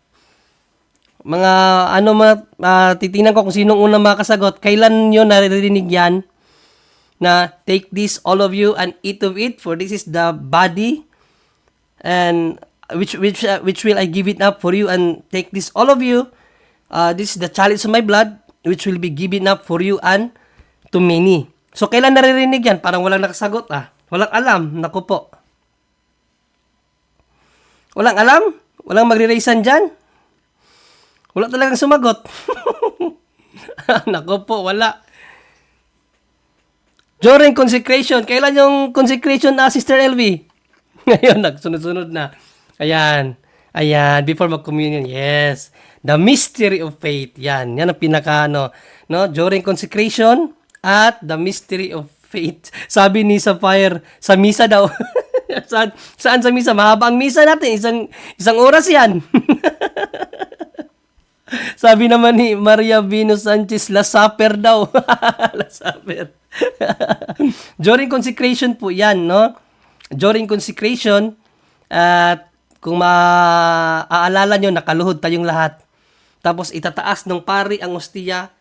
Mga titingnan ko kung sinong unang makasagot. Kailan nyo naririnig yan? Na take this all of you and eat of it, for this is the body and which will I give it up for you, and take this all of you, this is the chalice of my blood which will be given up for you and to many. So kailan naririnig yan? Parang walang nakasagot, walang alam. Naku po, walang alam, walang magre-raisan dyan, wala talagang sumagot. Naku po, wala. During consecration, kailan yung consecration na, Sister LV? Ngayon, nagsunod-sunod na. Ayan, before mag-communion, yes. The mystery of faith, yan ang pinaka, no? During consecration at the mystery of faith. Sabi ni Sapphire, sa misa daw. Saan sa misa? Mahaba ang misa natin, isang oras yan. Sabi naman ni Maria Vino Sanchez, Last Supper daw. Last Supper. During consecration po yan, no? During consecration, at kung maaalala nyo, nakaluhod tayong lahat. Tapos itataas ng pari ang ostiya.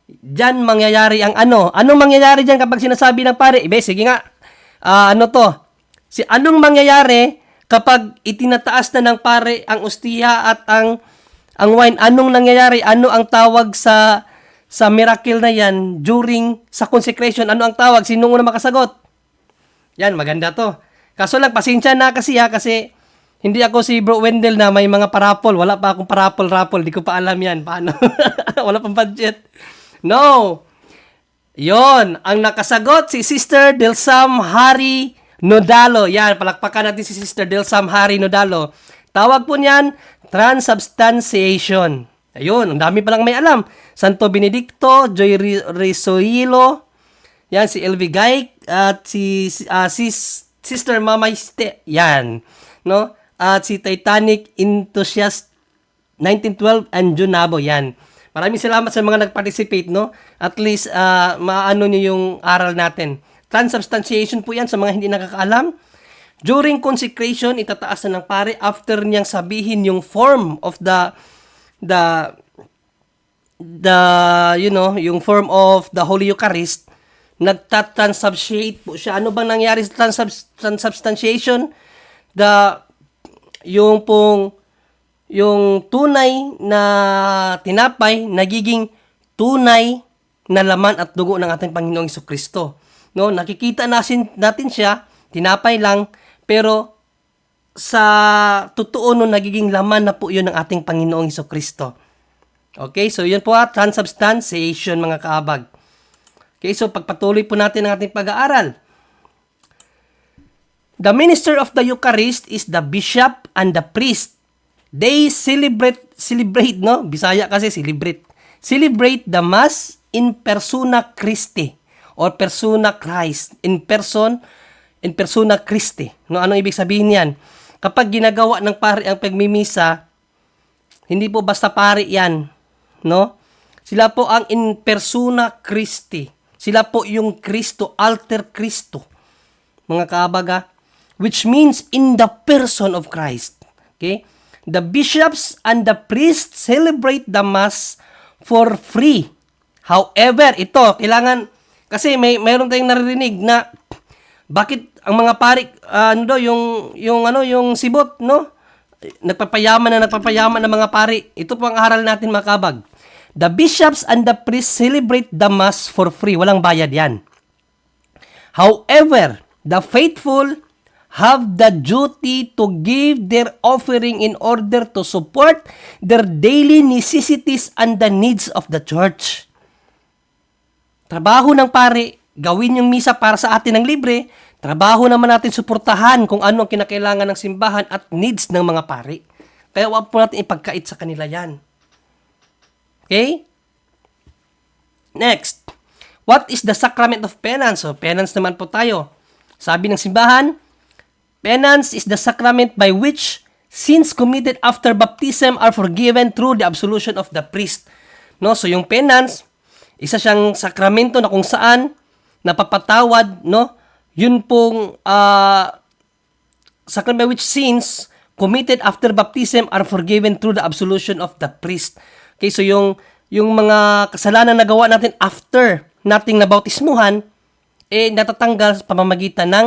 Diyan mangyayari ang ano. Anong mangyayari diyan kapag sinasabi ng pari? Sige nga, anong mangyayari kapag itinataas na ng pari ang ostiya at ang wine? Anong nangyayari? Ano ang tawag sa miracle na yan sa consecration? Ano ang tawag? Sino una makasagot? Yan, maganda to. Kaso lang, pasensya na kasi hindi ako si Bro Wendell na may mga parapol. Wala pa akong parapol-rapol. Di ko pa alam yan. Paano? Wala pang budget. No. Yon, ang nakasagot si Sister Delsam Hari Nodalo. Yan, palakpakan natin si Sister Delsam Hari Nodalo. Tawag po niyan, transubstantiation. Ayun, ang dami palang may alam. Santo Benedicto, Joy Risoilo, yan, si LV Gaik, at si Sister Mamay Ste, yan, no? At si Titanic Enthusiast 1912 and Junabo, yan. Maraming salamat sa mga nag-participate, no? At least, maano nyo yung aral natin. Transubstantiation po yan sa mga hindi nakakaalam. During consecration, itataas na ng pare after niyang sabihin yung form of the yung form of the Holy Eucharist, nagtatransubstantiate po siya. Ano bang nangyari sa transubstantiation? Yung tunay na tinapay, nagiging tunay na laman at dugo ng ating Panginoong Jesucristo. No, nakikita natin siya, tinapay lang, pero sa totoo no, nagiging laman na po yun ng ating Panginoong Jesucristo. Okay, so yun po transubstantiation, mga kaabag. Okay, so pagpatuloy po natin ang ating pag-aaral. The minister of the Eucharist is the bishop and the priest. They celebrate, no? Bisaya kasi celebrate the Mass in persona Christi or persona Christ. In persona Christi. No, anong ibig sabihin niyan? Kapag ginagawa ng pari ang pagmimisa, hindi po basta pari yan, no? Sila po ang in persona Christi. Sila po yung Kristo, alter Kristo. Mga kaabaga, which means in the person of Christ. Okay? The bishops and the priests celebrate the Mass for free. However, ito, kailangan, kasi mayroon tayong naririnig na bakit ang mga pari yung sibot, no? Nagpapayaman ng mga pari. Ito po ang aral natin, mga kabag. The bishops and the priests celebrate the Mass for free. Walang bayad yan. However, the faithful have the duty to give their offering in order to support their daily necessities and the needs of the church. Trabaho ng pari, gawin yung misa para sa atin ng libre. Trabaho naman natin suportahan kung ano ang kinakailangan ng simbahan at needs ng mga pari. Kaya wag po natin ipagkait sa kanila yan. Okay? Next. What is the sacrament of penance? So, penance naman po tayo. Sabi ng simbahan, penance is the sacrament by which sins committed after baptism are forgiven through the absolution of the priest. No, so yung penance, isa siyang sakramento na kung saan napapatawad, no? Yun pong sacrament by which sins committed after baptism are forgiven through the absolution of the priest. Okay, so yung mga kasalanan na nagawa natin after nating nabautismuhan, natatanggal sa pamamagitan ng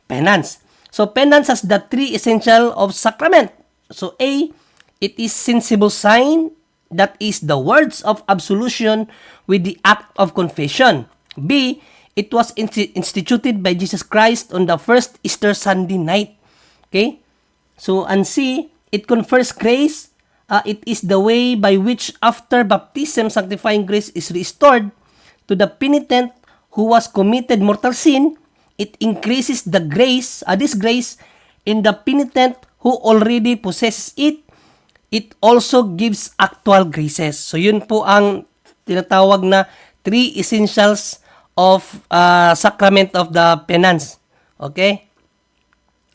penance. So, penance has the three essential of sacrament. So, A, it is sensible sign, that is the words of absolution with the act of confession. B, it was instituted by Jesus Christ on the first Easter Sunday night. Okay? So, and C, it confers grace. It is the way by which after baptism, sanctifying grace is restored to the penitent who was committed mortal sin. It increases the grace, this grace in the penitent who already possesses it. It also gives actual graces. So, yun po ang tinatawag na three essentials of sacrament of the penance. Okay?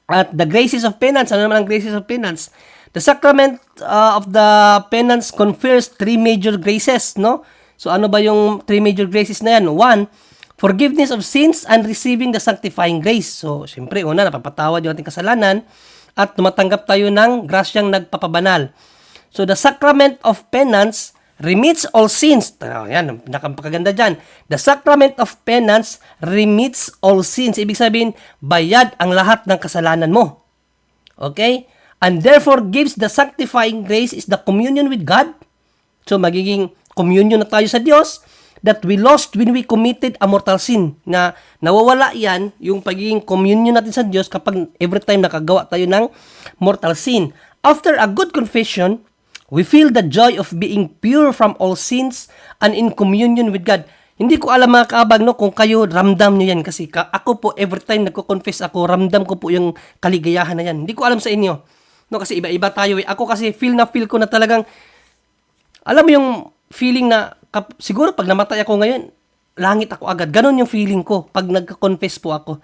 At the graces of penance, ano naman ang graces of penance? The sacrament of the penance confers three major graces, no? So, ano ba yung three major graces na yan? One, forgiveness of sins and receiving the sanctifying grace. So, siyempre, una, napapatawad yung ating kasalanan at tumatanggap tayo ng grasyang nagpapabanal. So, the sacrament of penance remits all sins. Yan, nakapaganda dyan. The sacrament of penance remits all sins. Ibig sabihin, bayad ang lahat ng kasalanan mo. Okay? And therefore, gives the sanctifying grace is the communion with God. So, magiging communion na tayo sa Diyos that we lost when we committed a mortal sin. Na nawawala yan, yung pagiging communion natin sa Diyos kapag every time nakagawa tayo ng mortal sin. After a good confession, we feel the joy of being pure from all sins and in communion with God. Hindi ko alam, mga kaabag, no, kung kayo ramdam nyo yan. Kasi ako po, every time nagko-confess ako, ramdam ko po yung kaligayahan na yan. Hindi ko alam sa inyo. No, kasi iba-iba tayo. Ako kasi feel ko na talagang, alam mo yung feeling na, siguro pag namatay ako ngayon, langit ako agad. Ganon yung feeling ko pag nagko-confess po ako.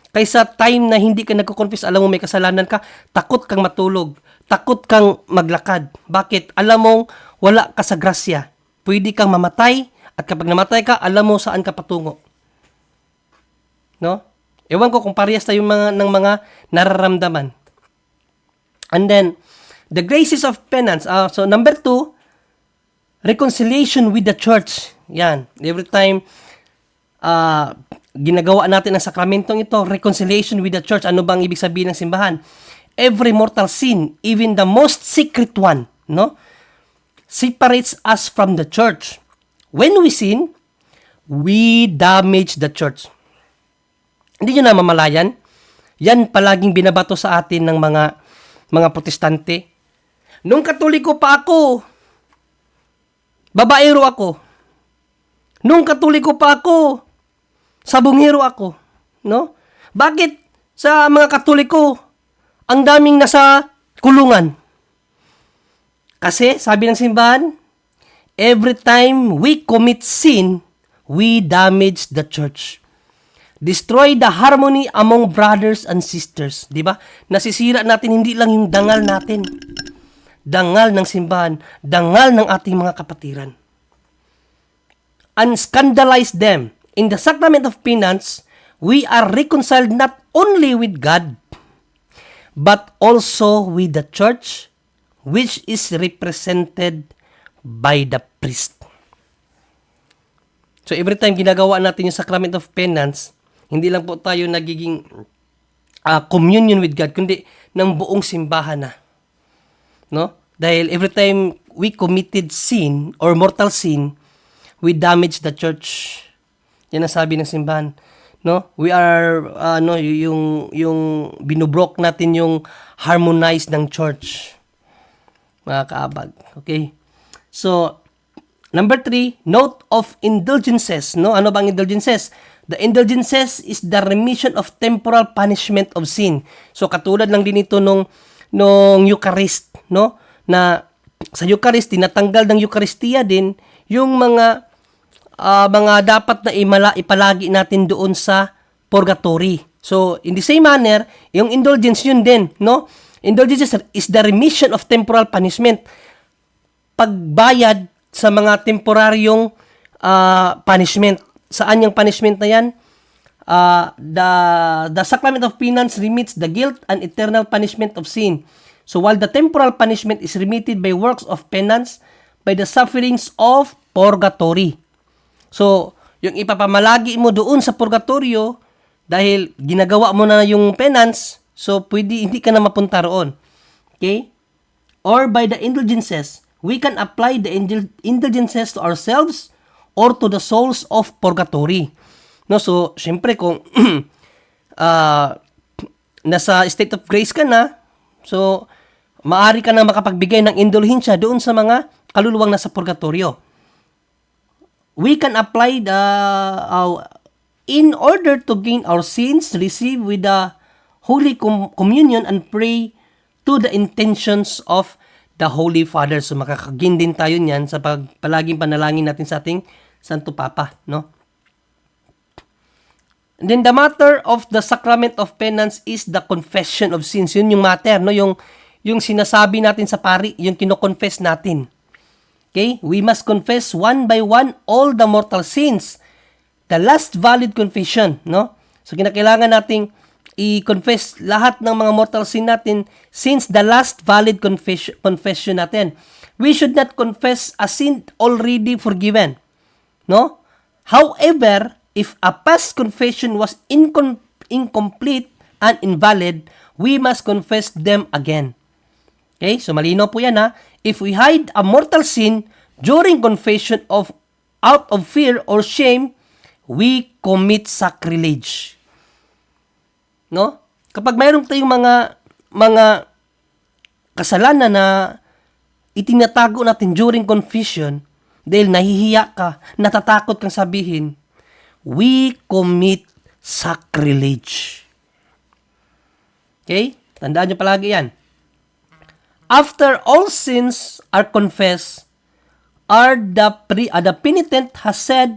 Kaysa time na hindi ka nagko-confess, alam mo may kasalanan ka, takot kang matulog. Takot kang maglakad. Bakit? Alam mong wala ka sa grasya. Pwede kang mamatay, at kapag namatay ka, alam mo saan ka patungo. No? Ewan ko kung parehas tayo ng mga nararamdaman. And then, the graces of penance. So, number 2, reconciliation with the church. Yan. Every time ginagawa natin ang sakramentong ito, reconciliation with the church. Ano bang ibig sabihin ng simbahan? Every mortal sin, even the most secret one, no, separates us from the church. When we sin, we damage the church. Hindi nyo na mamalayan? Yan palaging binabato sa atin ng mga protestante. Nung Katoliko pa ako, babaero ako. Nung Katoliko pa ako, sabongero ako, no? Bakit sa mga Katoliko ang daming nasa kulungan? Kasi sabi ng simbahan, every time we commit sin, we damage the church. Destroy the harmony among brothers and sisters, 'di ba? Nasisira natin hindi lang yung dangal natin. Dangal ng simbahan, dangal ng ating mga kapatiran. And scandalize them. In the sacrament of penance, we are reconciled not only with God, but also with the church, which is represented by the priest. So every time ginagawa natin yung sacrament of penance, hindi lang po tayo nagiging communion with God, kundi ng buong simbahan na. No? Dahil every time we committed sin or mortal sin, we damage the church. Yan ang sabi ng simbahan, no? We are yung binubrok natin yung harmonize ng church. Mga kaabag, okay? So, number 3, note of indulgences, no? Ano bang indulgences? The indulgences is the remission of temporal punishment of sin. So, katulad lang din ito nung Eucharist, no? Na sa Eucharist, tinatanggal ng Eucharistia din yung mga dapat na ipalagi natin doon sa purgatory. So, in the same manner, yung indulgence yun din, no? Indulgence is the remission of temporal punishment. Pagbayad sa mga temporaryong punishment. Saan yung punishment na yan? The sacrament of penance remits the guilt and eternal punishment of sin. So, while the temporal punishment is remitted by works of penance, by the sufferings of purgatory. So, yung ipapamalagi mo doon sa purgatorio, dahil ginagawa mo na yung penance, so pwede hindi ka na mapunta roon. Okay? Or by the indulgences, we can apply the indulgences to ourselves or to the souls of purgatory. No, so, syempre kung nasa state of grace ka na, so, maaari ka na makapagbigay ng indulhensya doon sa mga kaluluwang nasa purgatorio. We can apply in order to gain our sins, receive with the Holy Communion and pray to the intentions of the Holy Father. So makakagin din tayo niyan sa palaging panalangin natin sa ating Santo Papa, no? And then the matter of the sacrament of penance is the confession of sins. Yun yung matter, no? Yung sinasabi natin sa pari, yung kino-confess natin. Okay? We must confess one by one all the mortal sins. The last valid confession, no? So, kinakailangan nating i-confess lahat ng mga mortal sin natin since the last valid confession natin. We should not confess a sin already forgiven, no? However, if a past confession was incomplete and invalid, we must confess them again. Okay? So, malino po yan, ha? If we hide a mortal sin during confession out of fear or shame, we commit sacrilege. No? Kapag mayroon tayong mga kasalanan na itinatago natin during confession, dahil nahihiya ka, natatakot kang sabihin, we commit sacrilege. Okay? Tandaan nyo palagi yan. After all sins are confessed, the penitent has said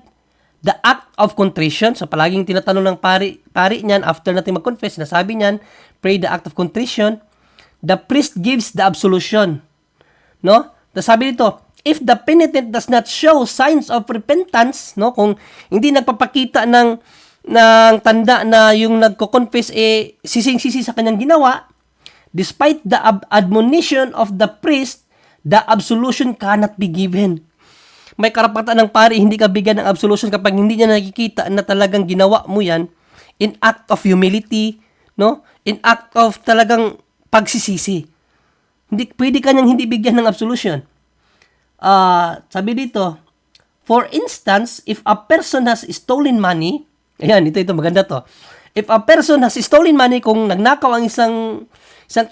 the act of contrition. So palaging tinatanong ng pari niyan after natin mag-confess, nasabi niyan, pray the act of contrition. The priest gives the absolution. No? Sabi dito, if the penitent does not show signs of repentance, no, kung hindi nagpapakita ng ng tanda na yung nagko-confess sising-sisi sa kanyang ginawa, despite the admonition of the priest, the absolution cannot be given. May karapatan ng pari, hindi ka bigyan ng absolution kapag hindi niya nakikita na talagang ginawa mo yan in act of humility, no? In act of talagang pagsisisi. Pwede ka niyang hindi bigyan ng absolution. Sabi dito, for instance, if a person has stolen money, ayan, ito maganda to. If a person has stolen money, kung nagnakaw ang isang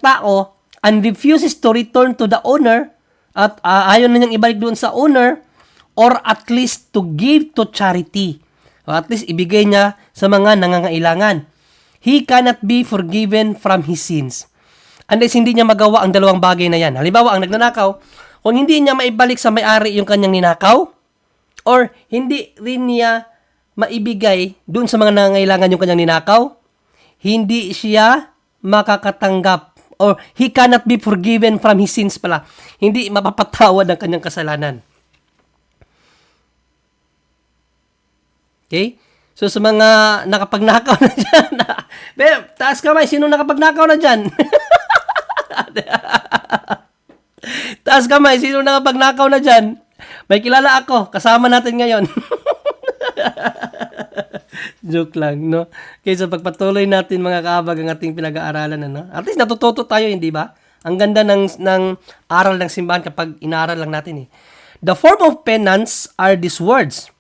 tao and refuses to return to the owner, at ayaw na niyang ibalik doon sa owner, or at least to give to charity, o at least ibigay niya sa mga nangangailangan, he cannot be forgiven from his sins. Unless hindi niya magawa ang dalawang bagay na yan. Halimbawa, ang nagnanakaw, kung hindi niya maibalik sa may-ari yung kanyang ninakaw, or hindi rin niya maibigay doon sa mga nangangailangan yung kanyang ninakaw, hindi siya makakatanggap, or he cannot be forgiven from his sins pala. Hindi mapapatawad ang kanyang kasalanan. Okay? So, sa mga nakapagnakaw na dyan, taas kamay, sino nakapagnakaw na dyan? Taas kamay, sino nakapagnakaw na dyan? May kilala ako, kasama natin ngayon. Joke lang, no? Okay, so pagpatuloy natin mga kaabag ang ating pinag-aaralan, ano? At least natututo tayo, hindi ba? Ang ganda ng aral ng simbahan kapag inaral lang natin, eh. The form of penance are these words: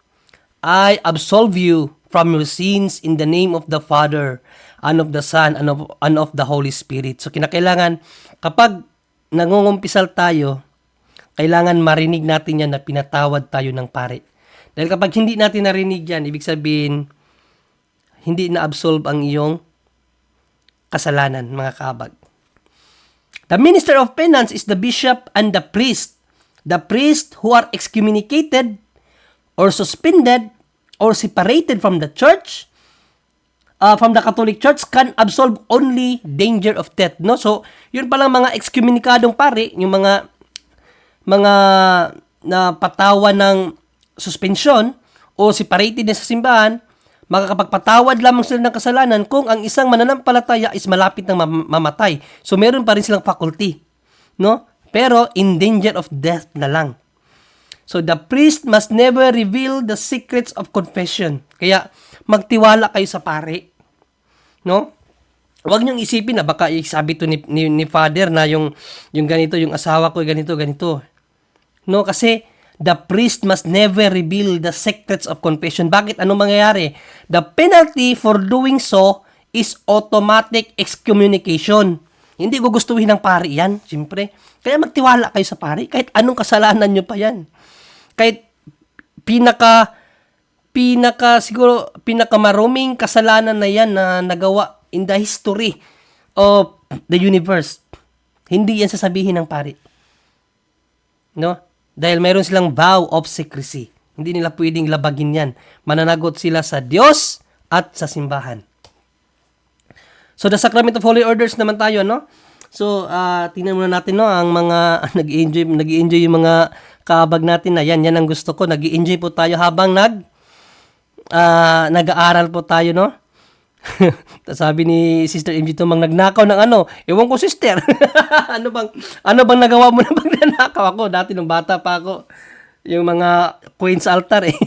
I absolve you from your sins in the name of the Father, and of the Son, and of the Holy Spirit. So, kinakailangan, kapag nangungumpisal tayo, kailangan marinig natin yan na pinatawad tayo ng pare. Dahil kapag hindi natin narinig yan, ibig sabihin, hindi na-absolve ang iyong kasalanan, mga kaabag. The minister of penance is the bishop and the priest. The priest who are excommunicated or suspended or separated from the church, from the Catholic Church, can absolve only danger of death, no? So, yun palang mga excommunicadong pare, yung mga napatawan ng suspension o separated na sa simbahan, makakapagpatawad lamang sila ng kasalanan kung ang isang mananampalataya is malapit ng mamatay. So, meron pa rin silang faculty, no? Pero, in danger of death na lang. So, the priest must never reveal the secrets of confession. Kaya, magtiwala kayo sa pare. No? Huwag niyong isipin na baka isabi to ni father na yung ganito, yung asawa ko, ganito. No? Kasi, the priest must never reveal the secrets of confession. Bakit? Anong mangyayari? The penalty for doing so is automatic excommunication. Hindi gugustuhin ng pare yan, siyempre. Kaya magtiwala kayo sa pare. Kahit anong kasalanan nyo pa yan. Kahit pinakamaruming kasalanan na yan na nagawa in the history of the universe, hindi yan sasabihin ng pari. No? Dahil mayroon silang vow of secrecy. Hindi nila pwedeng labagin yan. Mananagot sila sa Diyos at sa simbahan. So, the Sacrament of Holy Orders naman tayo, no? So, tingnan muna natin, no, ang mga nag-i-enjoy yung mga kaabag natin na yan ang gusto ko. Nag-i-enjoy po tayo habang nag-aaral po tayo, no? Sabi ni Sister MG Tumang, nagnakaw ng ano? Ewan ko, sister. ano bang nagawa mo na pag nanakaw ako? Dati nung bata pa ako, yung mga coin sa altar, eh.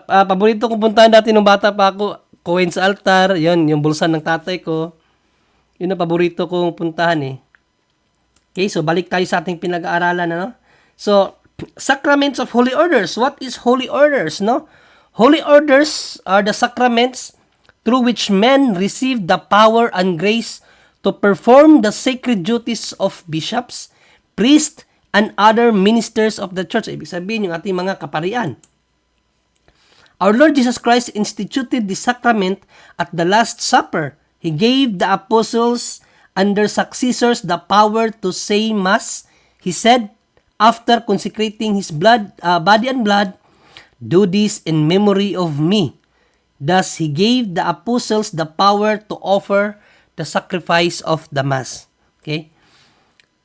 Paborito kong puntahan dati nung bata pa ako, coin sa altar, yun, yung bulsa ng tatay ko. Yun ang paborito kong puntahan, eh. Okay, so balik tayo sa ating pinag-aaralan, ano? So, sacraments of holy orders. What is holy orders, no? Holy orders are the sacraments through which men receive the power and grace to perform the sacred duties of bishops, priests, and other ministers of the church. Ibig sabihin, yung ating mga kaparian. Our Lord Jesus Christ instituted the sacrament at the Last Supper. He gave the apostles and their successors the power to say Mass. He said, after consecrating his body and blood, do this in memory of me. Thus, he gave the apostles the power to offer the sacrifice of the Mass. Okay?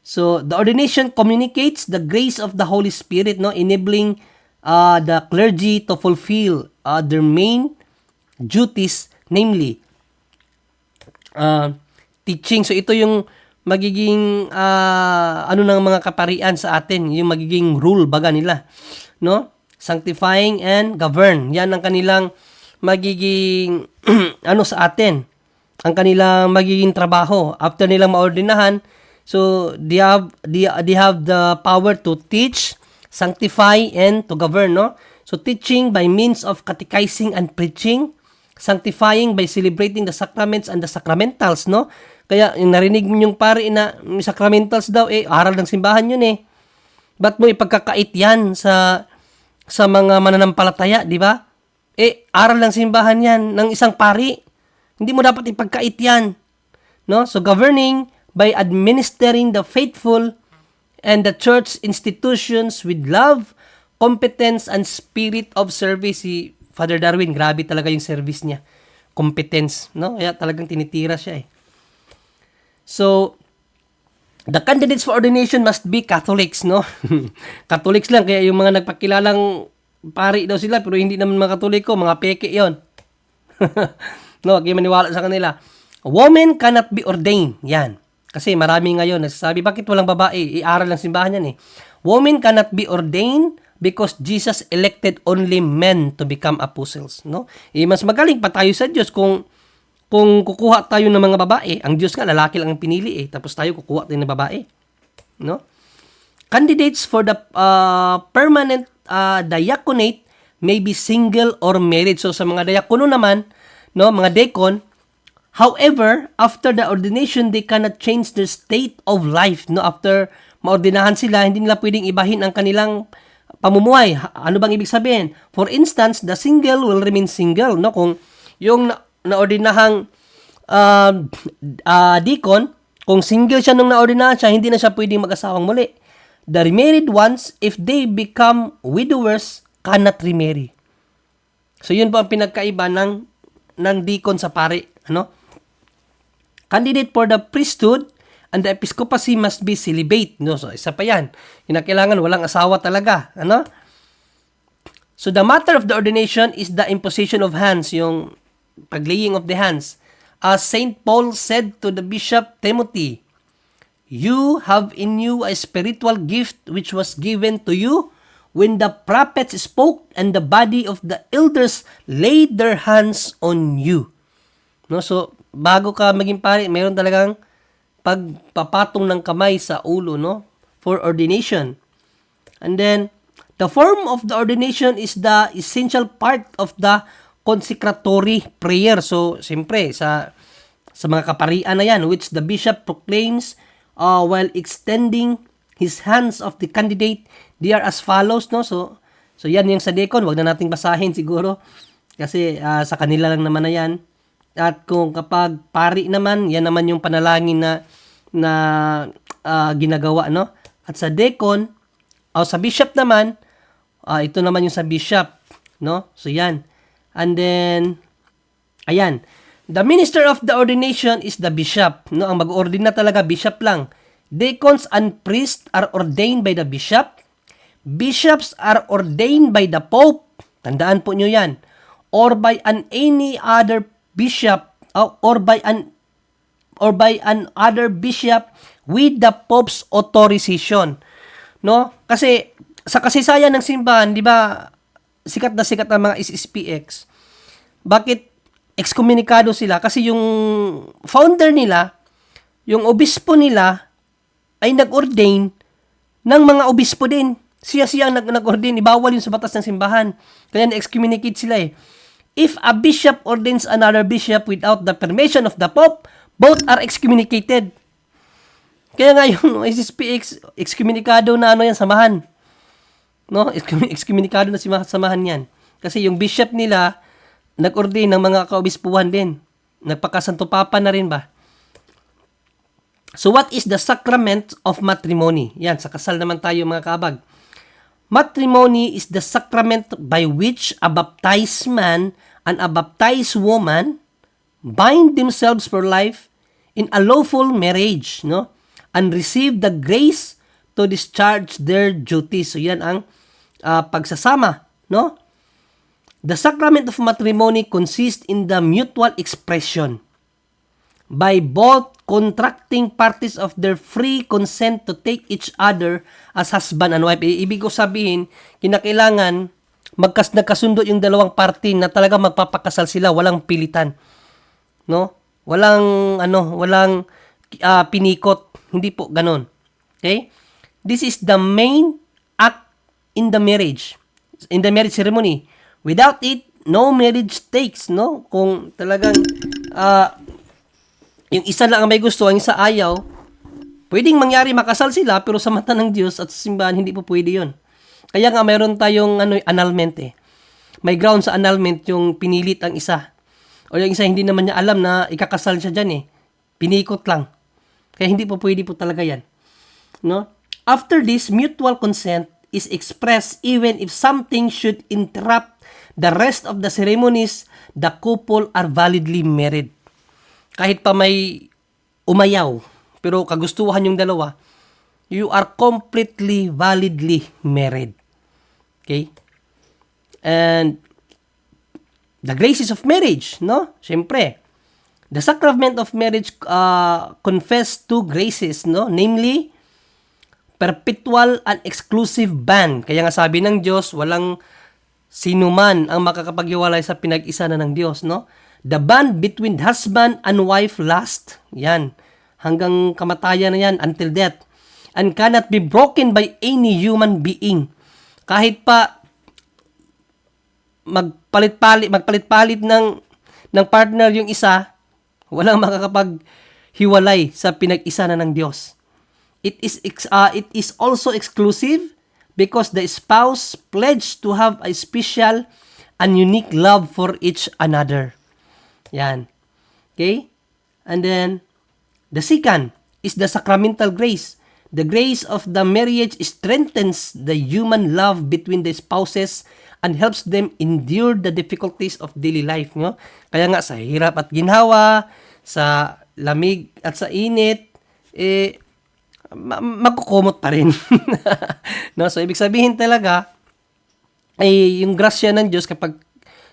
So, the ordination communicates the grace of the Holy Spirit, no, enabling the clergy to fulfill their main duties, namely teaching. So ito yung magiging ano ng mga kaparian sa atin, yung magiging rule baga nila, no? Sanctifying and govern. Yan ang kanilang magiging ano sa atin. Ang kanilang magiging trabaho after nilang maordinahan. So they have the power to teach, sanctify and to govern, no? So teaching by means of catechizing and preaching, sanctifying by celebrating the sacraments and the sacramentals, no? Kaya narinig mo yung pare na sacramentals daw, aral ng simbahan yun eh. Ba't mo ipagkakait yan sa mga mananampalataya, di ba? Aral ng simbahan yan ng isang pari. Hindi mo dapat ipagkait yan. No? So governing by administering the faithful and the church institutions with love, competence, and spirit of service. Si Father Darwin, grabe talaga yung service niya. Competence, no? Kaya talagang tinitira siya eh. So, the candidates for ordination must be Catholics, no? Catholics lang, kaya yung mga nagpakilalang pari daw sila, pero hindi naman mga Katoliko, mga peke yon. No, kaya maniwala sa kanila. Women cannot be ordained. Yan. Kasi marami ngayon nagsasabi, bakit walang babae? Iaral ng simbahan yan eh. Women cannot be ordained because Jesus elected only men to become apostles, no? Mas magaling pa tayo sa Diyos kung kukuha tayo ng mga babae. Ang Diyos nga lalaki lang ang pinili eh, tapos tayo kukuha tayo ng babae, no? Candidates for the permanent diaconate may be single or married. So sa mga diakono naman, no, mga deacon, however, after the ordination, they cannot change their state of life, no? After maordinahan sila, hindi nila pwedeng ibahin ang kanilang pamumuhay. Ano bang ibig sabihin? For instance, the single will remain single, no? Kung yung naordinahang deacon, kung single siya nung naordinahan siya, hindi na siya pwedeng mag-asawang muli. The remarried ones, if they become widowers, cannot remarry. So yun po ang pinagkaiba ng deacon sa pare, ano? Candidate for the priesthood and the episcopacy must be celibate, no? So isa pa yan. Kinakailangan walang asawa talaga, ano? So the matter of the ordination is the imposition of hands, yung paglaying of the hands. As Saint Paul said to the Bishop Timothy, "You have in you a spiritual gift which was given to you when the prophets spoke and the body of the elders laid their hands on you." No, so bago ka maging pari, mayroon talagang pagpapatong ng kamay sa ulo, no, for ordination. And then the form of the ordination is the essential part of the consecratory prayer. So, siyempre, sa mga kaparian na yan, which the bishop proclaims while extending his hands of the candidate, they are as follows, no? So yan yung sa deacon, wag na nating basahin siguro, kasi sa kanila lang naman na yan. At kung kapag pari naman, yan naman yung panalangin na ginagawa, no? At sa deacon, sa bishop naman, ito naman yung sa bishop, no? So yan. And then, ayan, the minister of the ordination is the bishop, no? Ang mag-ordina talaga, bishop lang. Deacons and priests are ordained by the bishop. Bishops are ordained by the pope. Tandaan po nyo yan. Or by any other bishop, or by an other bishop with the pope's authorization. No? Kasi sa kasaysayan ng simbahan, di ba, sikat na sikat ang mga SSPX. Bakit excommunicado sila? Kasi yung founder nila, yung obispo nila, ay nag-ordain ng mga obispo din. Siya ang nag-ordain. Ibawal yun sa batas ng simbahan. Kaya na-excommunicate sila eh. If a bishop ordains another bishop without the permission of the Pope, both are excommunicated. Kaya nga yung SSPX, excommunicado na ano yan, samahan. No? Excommunicado na samahan yan. Kasi yung bishop nila, nag-ordain ng mga kaobispuhan din. Nagpakasanto papa na rin ba? So what is the sacrament of matrimony? Yan, sa kasal naman tayo mga kaabag. Matrimony is the sacrament by which a baptized man and a baptized woman bind themselves for life in a lawful marriage, no? And receive the grace to discharge their duties. So yan ang pagsasama, no? The sacrament of matrimony consists in the mutual expression by both contracting parties of their free consent to take each other as husband and wife. Ibig ko sabihin, kinakailangan nagkasundo yung dalawang party na talaga magpapakasal sila, walang pilitan. No? Walang pinikot, hindi po ganon. Okay? This is the main act in the marriage ceremony. Without it, no marriage takes, no? Kung talagang yung isa lang ang may gusto, ang isa ayaw, pwedeng mangyari makasal sila, pero sa mata ng Diyos at sa simbahan, hindi po pwede yun. Kaya nga mayroon tayong annulment eh. May ground sa annulment yung pinilit ang isa. O yung isa hindi naman niya alam na ikakasal siya dyan eh. Pinikot lang. Kaya hindi po pwede po talaga yan. No? After this, mutual consent is expressed even if something should interrupt the rest of the ceremonies, the couple are validly married. Kahit pa may umayaw, pero kagustuhan yung dalawa, you are completely, validly married. Okay? And the graces of marriage, no? Siyempre, the sacrament of marriage confess two graces, no? Namely, perpetual and exclusive bond. Kaya nga sabi ng Diyos, walang sinuman ang makakapaghiwalay sa pinag-isa na ng Diyos, no? The bond between husband and wife lasts, yan, hanggang kamatayan na yan, until death, and cannot be broken by any human being. Kahit pa magpalit-palit ng partner yung isa, walang makakapaghiwalay sa pinag-isa na ng Diyos. It is also exclusive because the spouse pledged to have a special and unique love for each another. Yan. Okay? And then, the second is the sacramental grace. The grace of the marriage strengthens the human love between the spouses and helps them endure the difficulties of daily life. No? Kaya nga, sa hirap at ginhawa, sa lamig at sa init, magkukumot pa rin. No? So, ibig sabihin talaga, ay yung grasya ng Diyos kapag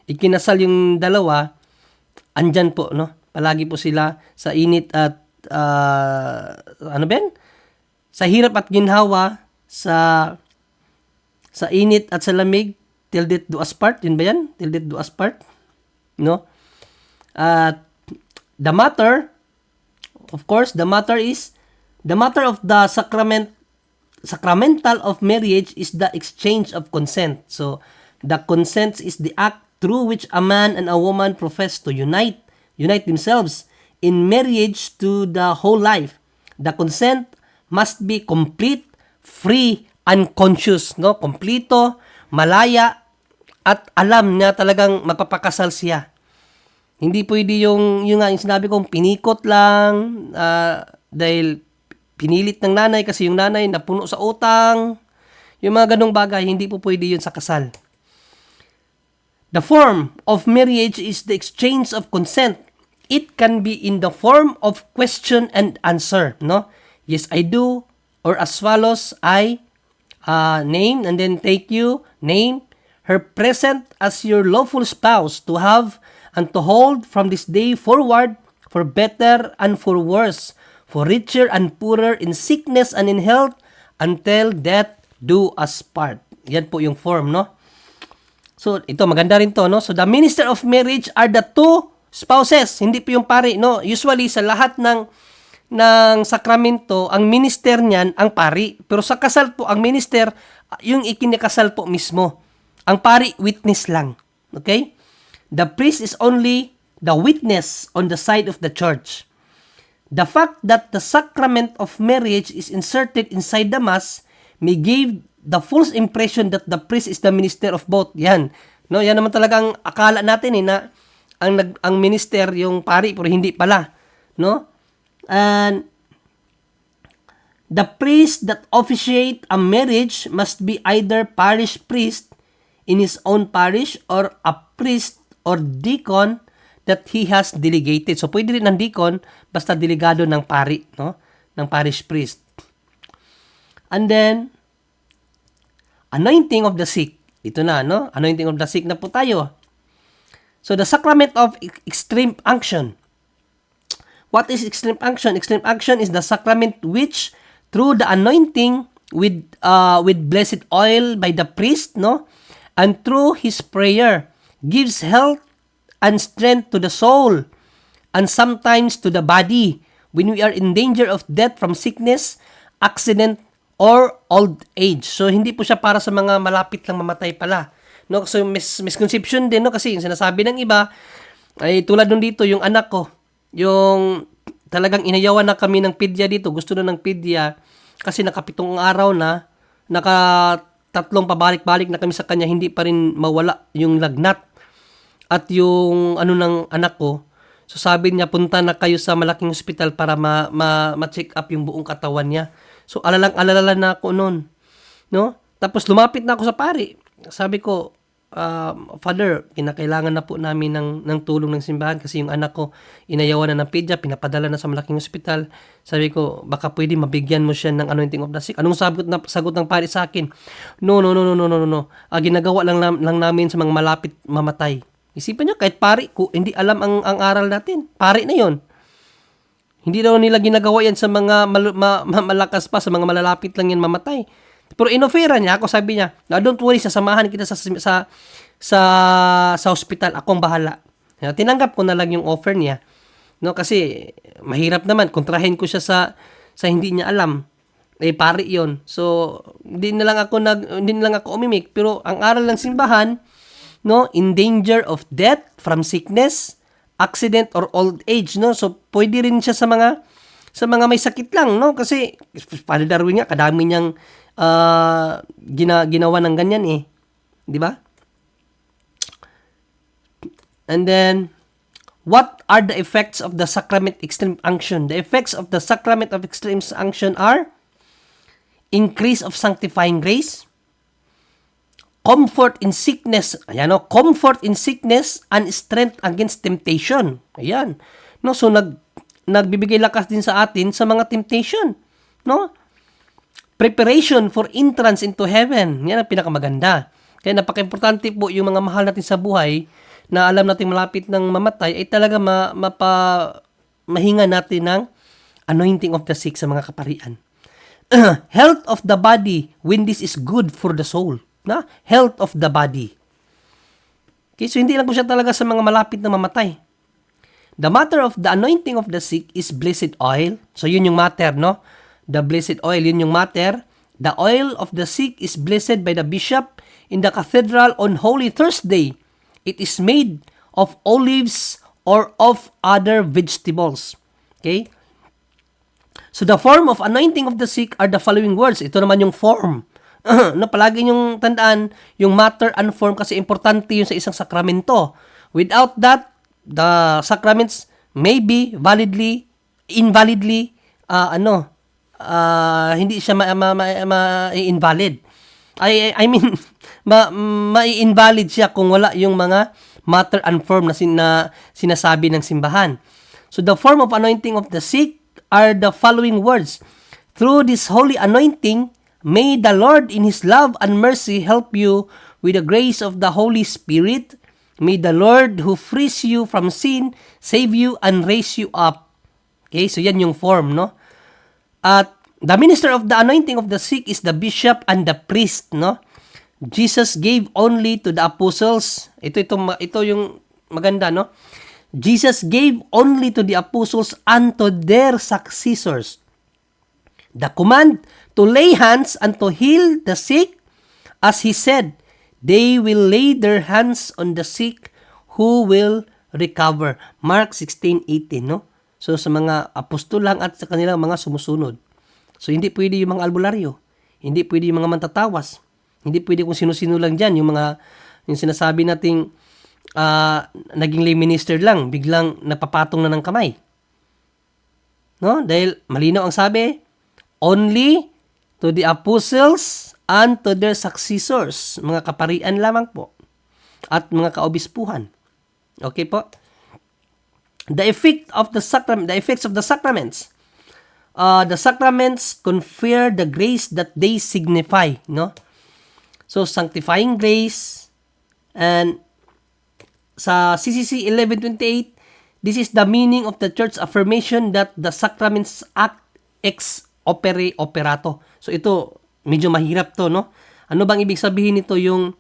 ikinasal yung dalawa, andyan po, no? Palagi po sila sa init at sa hirap at ginhawa, sa init at sa lamig, till death do us part. Yun ba yan? Till death do us part. No? At the matter, of course, the matter of the sacramental of marriage is the exchange of consent. So, the consent is the act through which a man and a woman profess to unite themselves in marriage to the whole life. The consent must be complete, free, and conscious, no? Kompleto, malaya, at alam na talagang mapapakasal siya. Hindi pwede yung sinabi kong pinikot lang, dahil pinilit ng nanay kasi yung nanay napuno sa utang. Yung mga ganong bagay, hindi po pwede yun sa kasal. The form of marriage is the exchange of consent. It can be in the form of question and answer, no? Yes, I do, or as follows, I, name, and then take you, name, her present as your lawful spouse to have and to hold from this day forward, for better and for worse, for richer and poorer, in sickness and in health, until death do us part. Yan po yung form, no? So, ito, maganda rin to, no? So, the minister of marriage are the two spouses, hindi po yung pari, no? Usually, sa lahat ng sakramento, ang minister niyan, ang pari. Pero sa kasal po, ang minister, yung ikinikasal po mismo. Ang pari, witness lang. Okay? The priest is only the witness on the side of the church. The fact that the sacrament of marriage is inserted inside the mass may give the false impression that the priest is the minister of both. Yan. No, yan naman talagang akala natin na ang minister yung pari, pero hindi pala. No? And the priest that officiate a marriage must be either parish priest in his own parish or a priest or deacon that he has delegated. So, pwede rin ng deacon basta delegado ng pari, no? Ng parish priest. And then, anointing of the sick. Ito na, no? Anointing of the sick na po tayo. So the sacrament of extreme unction. What is extreme unction? Extreme unction is the sacrament which, through the anointing with blessed oil by the priest, no, and through his prayer, gives health and strength to the soul, and sometimes to the body, when we are in danger of death from sickness, accident, or old age. So, hindi po siya para sa mga malapit lang mamatay pala. No? So, misconception din, no? Kasi yung sinasabi ng iba, ay tulad nung dito, yung anak ko, yung talagang inayawan na kami ng pedya dito, gusto na ng pedya, kasi nakapitong araw na, nakatatlong pabalik-balik na kami sa kanya, hindi pa rin mawala yung lagnat. At yung ano ng anak ko, so sabi niya, punta na kayo sa malaking hospital para ma-check up yung buong katawan niya. So, alala na ako noon. No? Tapos, lumapit na ako sa pari. Sabi ko, Father, kinakailangan na po namin ng tulong ng simbahan kasi yung anak ko, inayawan na ng pedya, pinapadala na sa malaking ospital. Sabi ko, baka pwede mabigyan mo siya ng anointing of the sick. Anong sagot ng pari sa akin? No. Ginagawa lang namin sa mga malapit mamatay. Isipan niyo, kahit pari, hindi alam ang aral natin. Pari na yon. Hindi daw nila ginagawa yan sa mga malakas pa, sa mga malalapit lang yan mamatay. Pero inofera niya ako, sabi niya, don't worry, sasamahan kita sa hospital, akong bahala. Tinanggap ko na lang yung offer niya. No, kasi mahirap naman, kontrahin ko siya sa hindi niya alam. Pari yon. So, hindi na lang ako umimik, pero ang aral ng simbahan, no, in danger of death from sickness, accident, or old age, no? So, pwede rin siya sa mga may sakit lang, no? Kasi, Father Darwin nga, kadami niyang ginawa ng ganyan di ba? And then, what are the effects of the sacrament extreme unction? The effects of the sacrament of extreme unction are increase of sanctifying grace, comfort in sickness, comfort in sickness and strength against temptation. Ayan. No, so nagbibigay lakas din sa atin sa mga temptation, no? Preparation for entrance into heaven. Yan ang pinakamaganda. Kaya napaka-importante po yung mga mahal natin sa buhay na alam natin malapit ng mamatay ay talaga mahinga natin ng anointing of the sick sa mga kaparian. Health of the body when this is good for the soul. Na? Health of the body. Okay, so hindi lang po siya talaga sa mga malapit na mamatay. The matter of the anointing of the sick is blessed oil. So yun yung matter, no? The blessed oil, yun yung matter. The oil of the sick is blessed by the bishop in the cathedral on Holy Thursday. It is made of olives or of other vegetables. Okay? So the form of anointing of the sick are the following words. Ito naman yung form. No, palagi yung tandaan yung matter and form kasi importante yun sa isang sakramento. Without that, the sacraments may be invalidly hindi siya ma-invalid. I mean ma-invalid siya kung wala yung mga matter and form na sinasabi ng simbahan. So the form of anointing of the sick are the following words. Through this holy anointing, may the Lord in His love and mercy help you with the grace of the Holy Spirit. May the Lord who frees you from sin save you and raise you up. Okay, so yan yung form, no? At the minister of the anointing of the sick is the bishop and the priest, no? Jesus gave only to the apostles. Ito yung maganda, no? Jesus gave only to the apostles and to their successors the command to lay hands and to heal the sick, as He said, they will lay their hands on the sick who will recover. Mark 16:18, no? So, sa mga apostol lang at sa kanilang mga sumusunod. So, hindi pwede yung mga albularyo. Hindi pwede yung mga mantatawas. Hindi pwede kung sino-sino lang dyan. Yung sinasabi nating naging lay minister lang, biglang napapatong na ng kamay. No? Dahil malinaw ang sabi, only to the apostles and to their successors. Mga kaparian lamang po. At mga kaobispuhan. Okay po? The effects of the sacraments. The sacraments confer the grace that they signify. No? So, sanctifying grace and sa CCC 1128, this is the meaning of the church affirmation that the sacraments act ex opere operato. So ito, medyo mahirap to, no? Ano bang ibig sabihin nito yung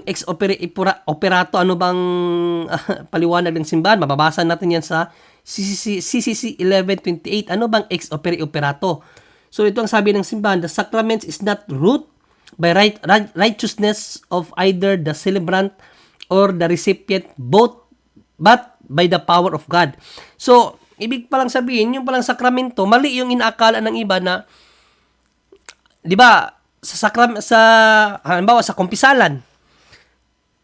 ex opere operato? Ano bang paliwanag ng simbahan? Mababasa natin yan sa CCC 1128. Ano bang ex opere operato? So ito ang sabi ng simbahan, the sacraments is not root by righteousness of either the celebrant or the recipient, but by the power of God. So, ibig palang sabihin, yung palang sakramento, mali yung inaakala ng iba na, di ba, halimbawa sa kumpisalan,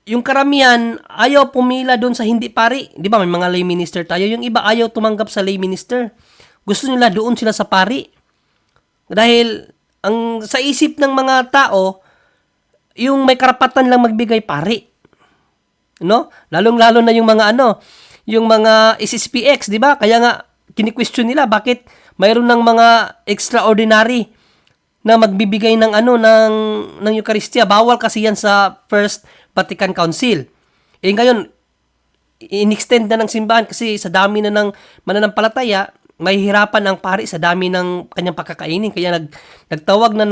yung karamihan, ayaw pumila doon sa hindi pari. Di ba, may mga lay minister tayo. Yung iba, ayaw tumanggap sa lay minister. Gusto nila doon sila sa pari. Dahil, sa isip ng mga tao, yung may karapatan lang magbigay pari. No? Lalong-lalo na yung mga yung mga SSPX, di ba? Kaya nga, kini-question nila, bakit mayroon ng mga extraordinary na magbibigay ng ng Eucharistia. Bawal kasi yan sa First Vatican Council. Ngayon, in-extend na ng simbahan kasi sa dami na ng mananampalataya, mahihirapan ang pari sa dami ng kanyang pagkakainin. Kaya nagtawag na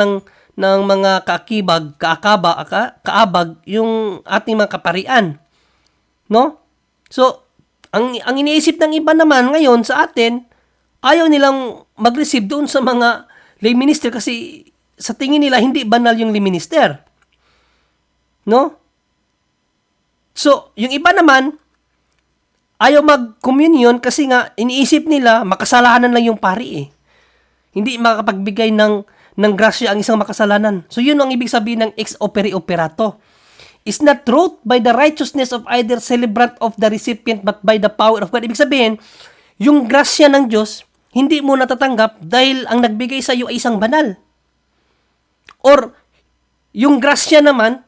ng mga kaabag yung ating mga kaparian. No? So, ang iniisip ng iba naman ngayon sa atin, ayaw nilang mag-receive doon sa mga lay minister kasi sa tingin nila hindi banal yung lay minister. No? So, yung iba naman, ayaw mag-communion kasi nga iniisip nila makasalanan lang yung pari eh. Hindi makapagbigay ng grasya ang isang makasalanan. So, yun ang ibig sabihin ng ex opere operato. Is not wrought by the righteousness of either celebrant of the recipient but by the power of God. Ibig sabihin, yung grasya ng Diyos, hindi mo natatanggap dahil ang nagbigay sa iyo ay isang banal. Or, yung grasya naman,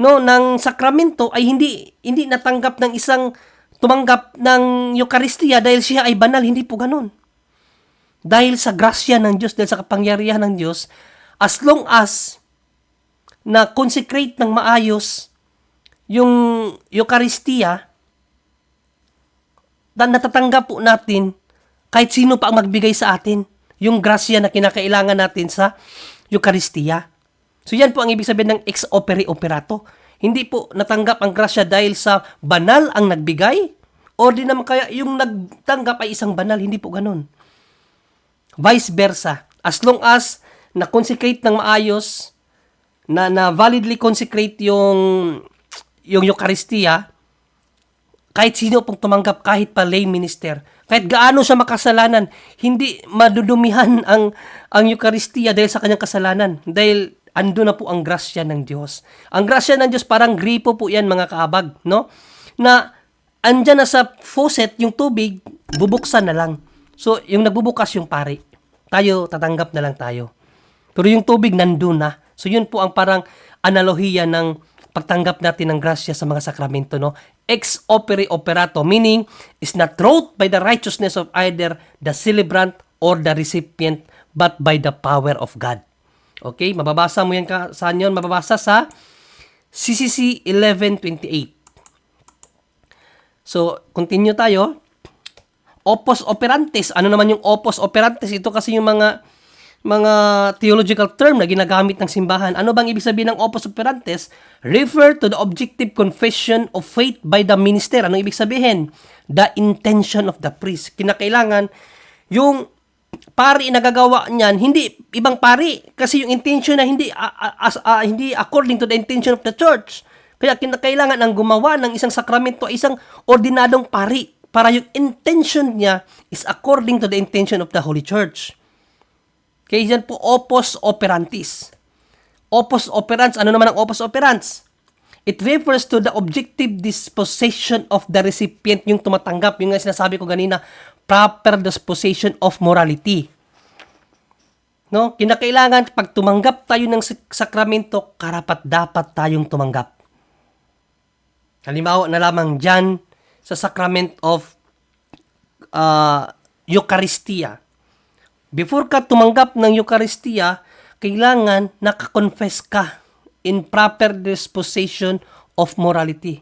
ng sakramento ay hindi natanggap ng isang tumanggap ng Eucharistia dahil siya ay banal. Hindi po ganun. Dahil sa grasya ng Diyos, dahil sa kapangyarihan ng Diyos, as long as na consecrate ng maayos yung Eucharistia, natatanggap po natin kahit sino pa ang magbigay sa atin yung grasya na kinakailangan natin sa Eucharistia. So yan po ang ibig sabihin ng ex opere operato. Hindi po natanggap ang grasya dahil sa banal ang nagbigay o di naman kaya yung nagtanggap ay isang banal. Hindi po ganun. Vice versa. As long as na-consecrate ng maayos, na validly consecrate yung Eucharistia, kahit sino pong tumanggap, kahit pa lay minister, kahit gaano siya makasalanan, hindi madudumihan ang Eucharistia dahil sa kanyang kasalanan. Dahil ando na po ang grasya ng Diyos. Ang grasya ng Diyos parang gripo po yan mga kaabag, no? Na andyan na sa faucet yung tubig, bubuksan na lang. So, yung nagbubukas yung pari. Tayo, tatanggap na lang tayo. Pero yung tubig nandun na. So, yun po ang parang analohiya ng pagtanggap natin ng grasya sa mga sakramento, no? Ex opere operato, meaning is not wrought by the righteousness of either the celebrant or the recipient, but by the power of God. Okay? Mababasa mo yan saan yun? Mababasa sa CCC 1128. So, continue tayo. Opus operantes. Ano naman yung opus operantes? Ito kasi yung mga theological term na ginagamit ng simbahan. Ano bang ibig sabihin ng opus operantes? Refer to the objective confession of faith by the minister. Ano ibig sabihin? The intention of the priest. Kinakailangan yung pari na gagawa niyan, hindi ibang pari. Kasi yung intention na hindi according to the intention of the church. Kaya kinakailangan ang gumawa ng isang sakramento ay isang ordinadong pari para yung intention niya is according to the intention of the Holy Church. Kaya yan po opus operantis. Opus operans, ano naman ang opus operans? It refers to the objective disposition of the recipient, yung tumatanggap, yung nga sinasabi ko ganina, proper disposition of morality. No? Kinakailangan, pag tumanggap tayo ng sakramento, karapat-dapat tayong tumanggap. Halimbawa na lamang dyan sa sacrament of Eucharistia. Before ka tumanggap ng Eucharistia, kailangan nakakonfess ka in proper disposition of morality.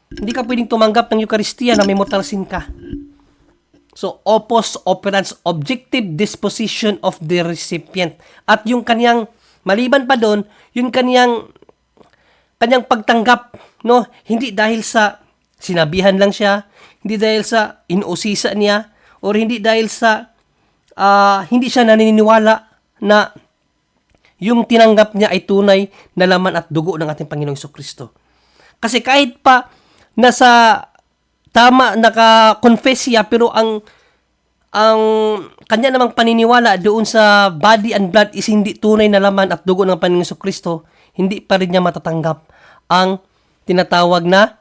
Hindi ka pwedeng tumanggap ng Eucharistia na may mortal sin ka. So, opus operans, objective disposition of the recipient. At yung kanyang, maliban pa doon, yung kanyang pagtanggap, no? Hindi dahil sa sinabihan lang siya, hindi dahil sa inuusisa niya, or hindi dahil sa hindi siya naniniwala na yung tinanggap niya ay tunay na laman at dugo ng ating Panginoong Jesucristo. Kasi kahit pa nasa tama, naka-confess siya, pero ang kanya namang paniniwala doon sa body and blood is hindi tunay na laman at dugo ng Panginoong Jesucristo, hindi pa rin niya matatanggap ang tinatawag na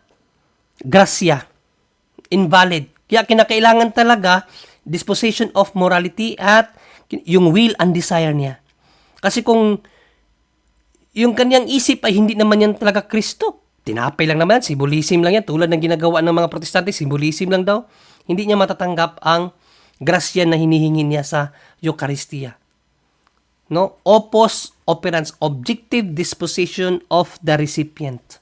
grasya. Invalid. Kaya kinakailangan talaga disposition of morality at yung will and desire niya. Kasi kung yung kanyang isip ay hindi naman yan talaga Kristo, tinapay lang naman, symbolism lang yan, tulad ng ginagawa ng mga protestante, symbolism lang daw, hindi niya matatanggap ang grasya na hinihingi niya sa Eucharistia. No? Opus operans, objective disposition of the recipient.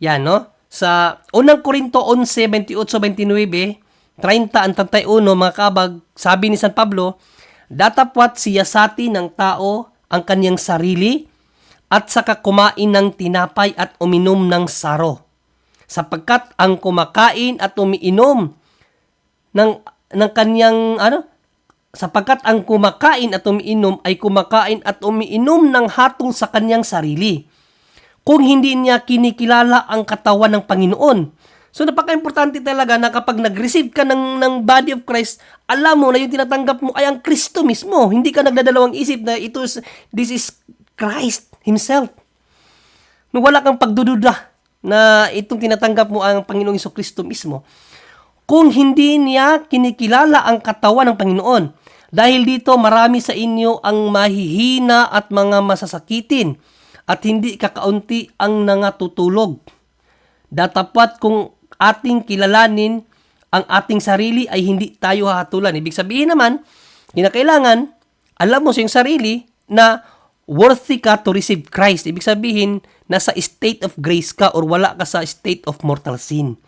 Yan, no? Sa unang Korinto 11, 28, 29, 30 ang 31, mga kabag, sabi ni San Pablo, datapwat siyasati ng tao ang kanyang sarili at saka kumain ng tinapay at uminom ng saro. Sapagkat ang kumakain at umiinom ng kanyang sapagkat ang kumakain at umiinom ay kumakain at umiinom ng hatol sa kanyang sarili, kung hindi niya kinikilala ang katawan ng Panginoon. So napaka-importante talaga na kapag nag-receive ka ng body of Christ, alam mo na yung tinatanggap mo ay ang Kristo mismo. Hindi ka nagdadalawang isip na this is Christ Himself. No, wala kang pagdududa na itong tinatanggap mo ang Panginoong Jesucristo mismo. Kung hindi niya kinikilala ang katawan ng Panginoon, dahil dito marami sa inyo ang mahihina at mga masasakitin at hindi kakaunti ang nangatutulog. Datapat kung ating kilalanin ang ating sarili ay hindi tayo hahatulan. Ibig sabihin naman, kinakailangan, alam mo sa iyong sarili na worthy ka to receive Christ. Ibig sabihin, nasa state of grace ka or wala ka sa state of mortal sin.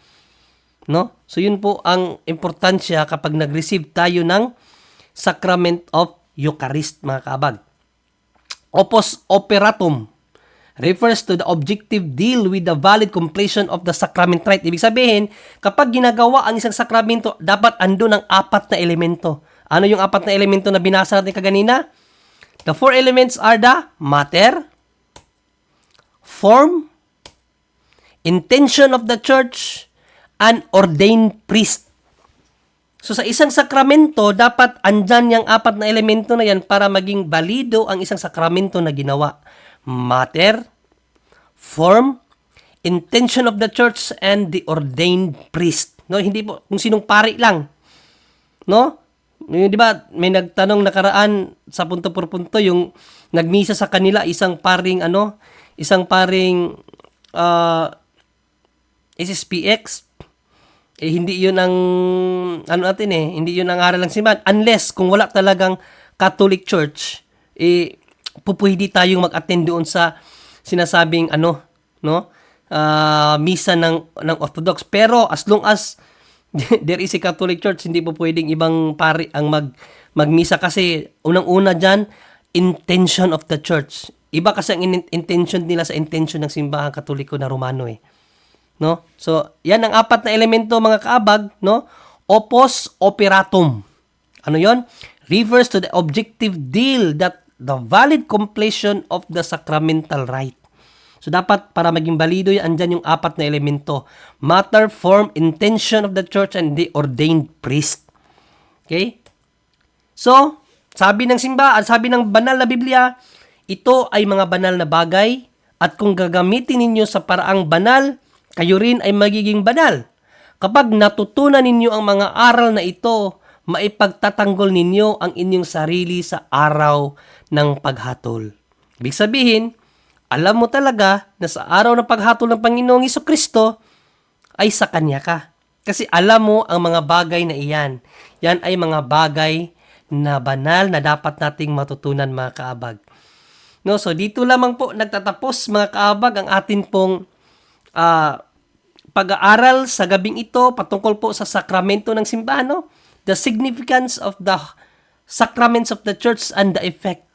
No? So yun po ang importansya kapag nag-receive tayo ng Sacrament of Eucharist, mga kabag. Opus operatum refers to the objective deal with the valid completion of the sacrament rite. Ibig sabihin, kapag ginagawa ang isang sakramento, dapat andun ang 4 na elemento. Ano yung 4 na elemento na binasa natin kaganina? The 4 elements are the matter, form, intention of the church, and ordained priest. So sa isang sakramento, dapat andyan yung 4 na elemento na yan para maging balido ang isang sakramento na ginawa. Matter, form, intention of the church, and the ordained priest. No, hindi po kung sinong pari lang. No? Di ba, may nagtanong nakaraan sa punto por punto yung nagmisa sa kanila isang paring SSPX. Hindi yun ang hindi yun ang aral ng simbahan unless kung wala talagang Catholic Church, pupwede tayong mag-attend doon sa sinasabing misa ng Orthodox. Pero as long as there is a Catholic Church, hindi po pwedeng ibang pari ang magmisa kasi unang-una dyan, intention of the church. Iba kasi ang intention nila sa intention ng simbahan Katoliko na Romano no? So, yan ang 4 na elemento, mga kaabag, no? Opus operatum. Ano yon? Refers to the objective deal that the valid completion of the sacramental rite. So, dapat para maging balido yan, andyan yung 4 na elemento. Matter, form, intention of the church, and the ordained priest. Okay? So, sabi ng simbahan, sabi ng banal na Biblia, ito ay mga banal na bagay at kung gagamitin ninyo sa paraang banal, kayo rin ay magiging banal. Kapag natutunan ninyo ang mga aral na ito, maipagtatanggol ninyo ang inyong sarili sa araw ng paghatol. Ibig sabihin, alam mo talaga na sa araw ng paghatol ng Panginoong Jesucristo ay sa Kanya ka. Kasi alam mo ang mga bagay na iyan. Yan ay mga bagay na banal na dapat nating matutunan, mga kaabag. No, so dito lamang po nagtatapos mga kaabag ang atin pong pag-aaral sa gabing ito patungkol po sa sakramento ng simbahan, no? The significance of the sacraments of the church and the effect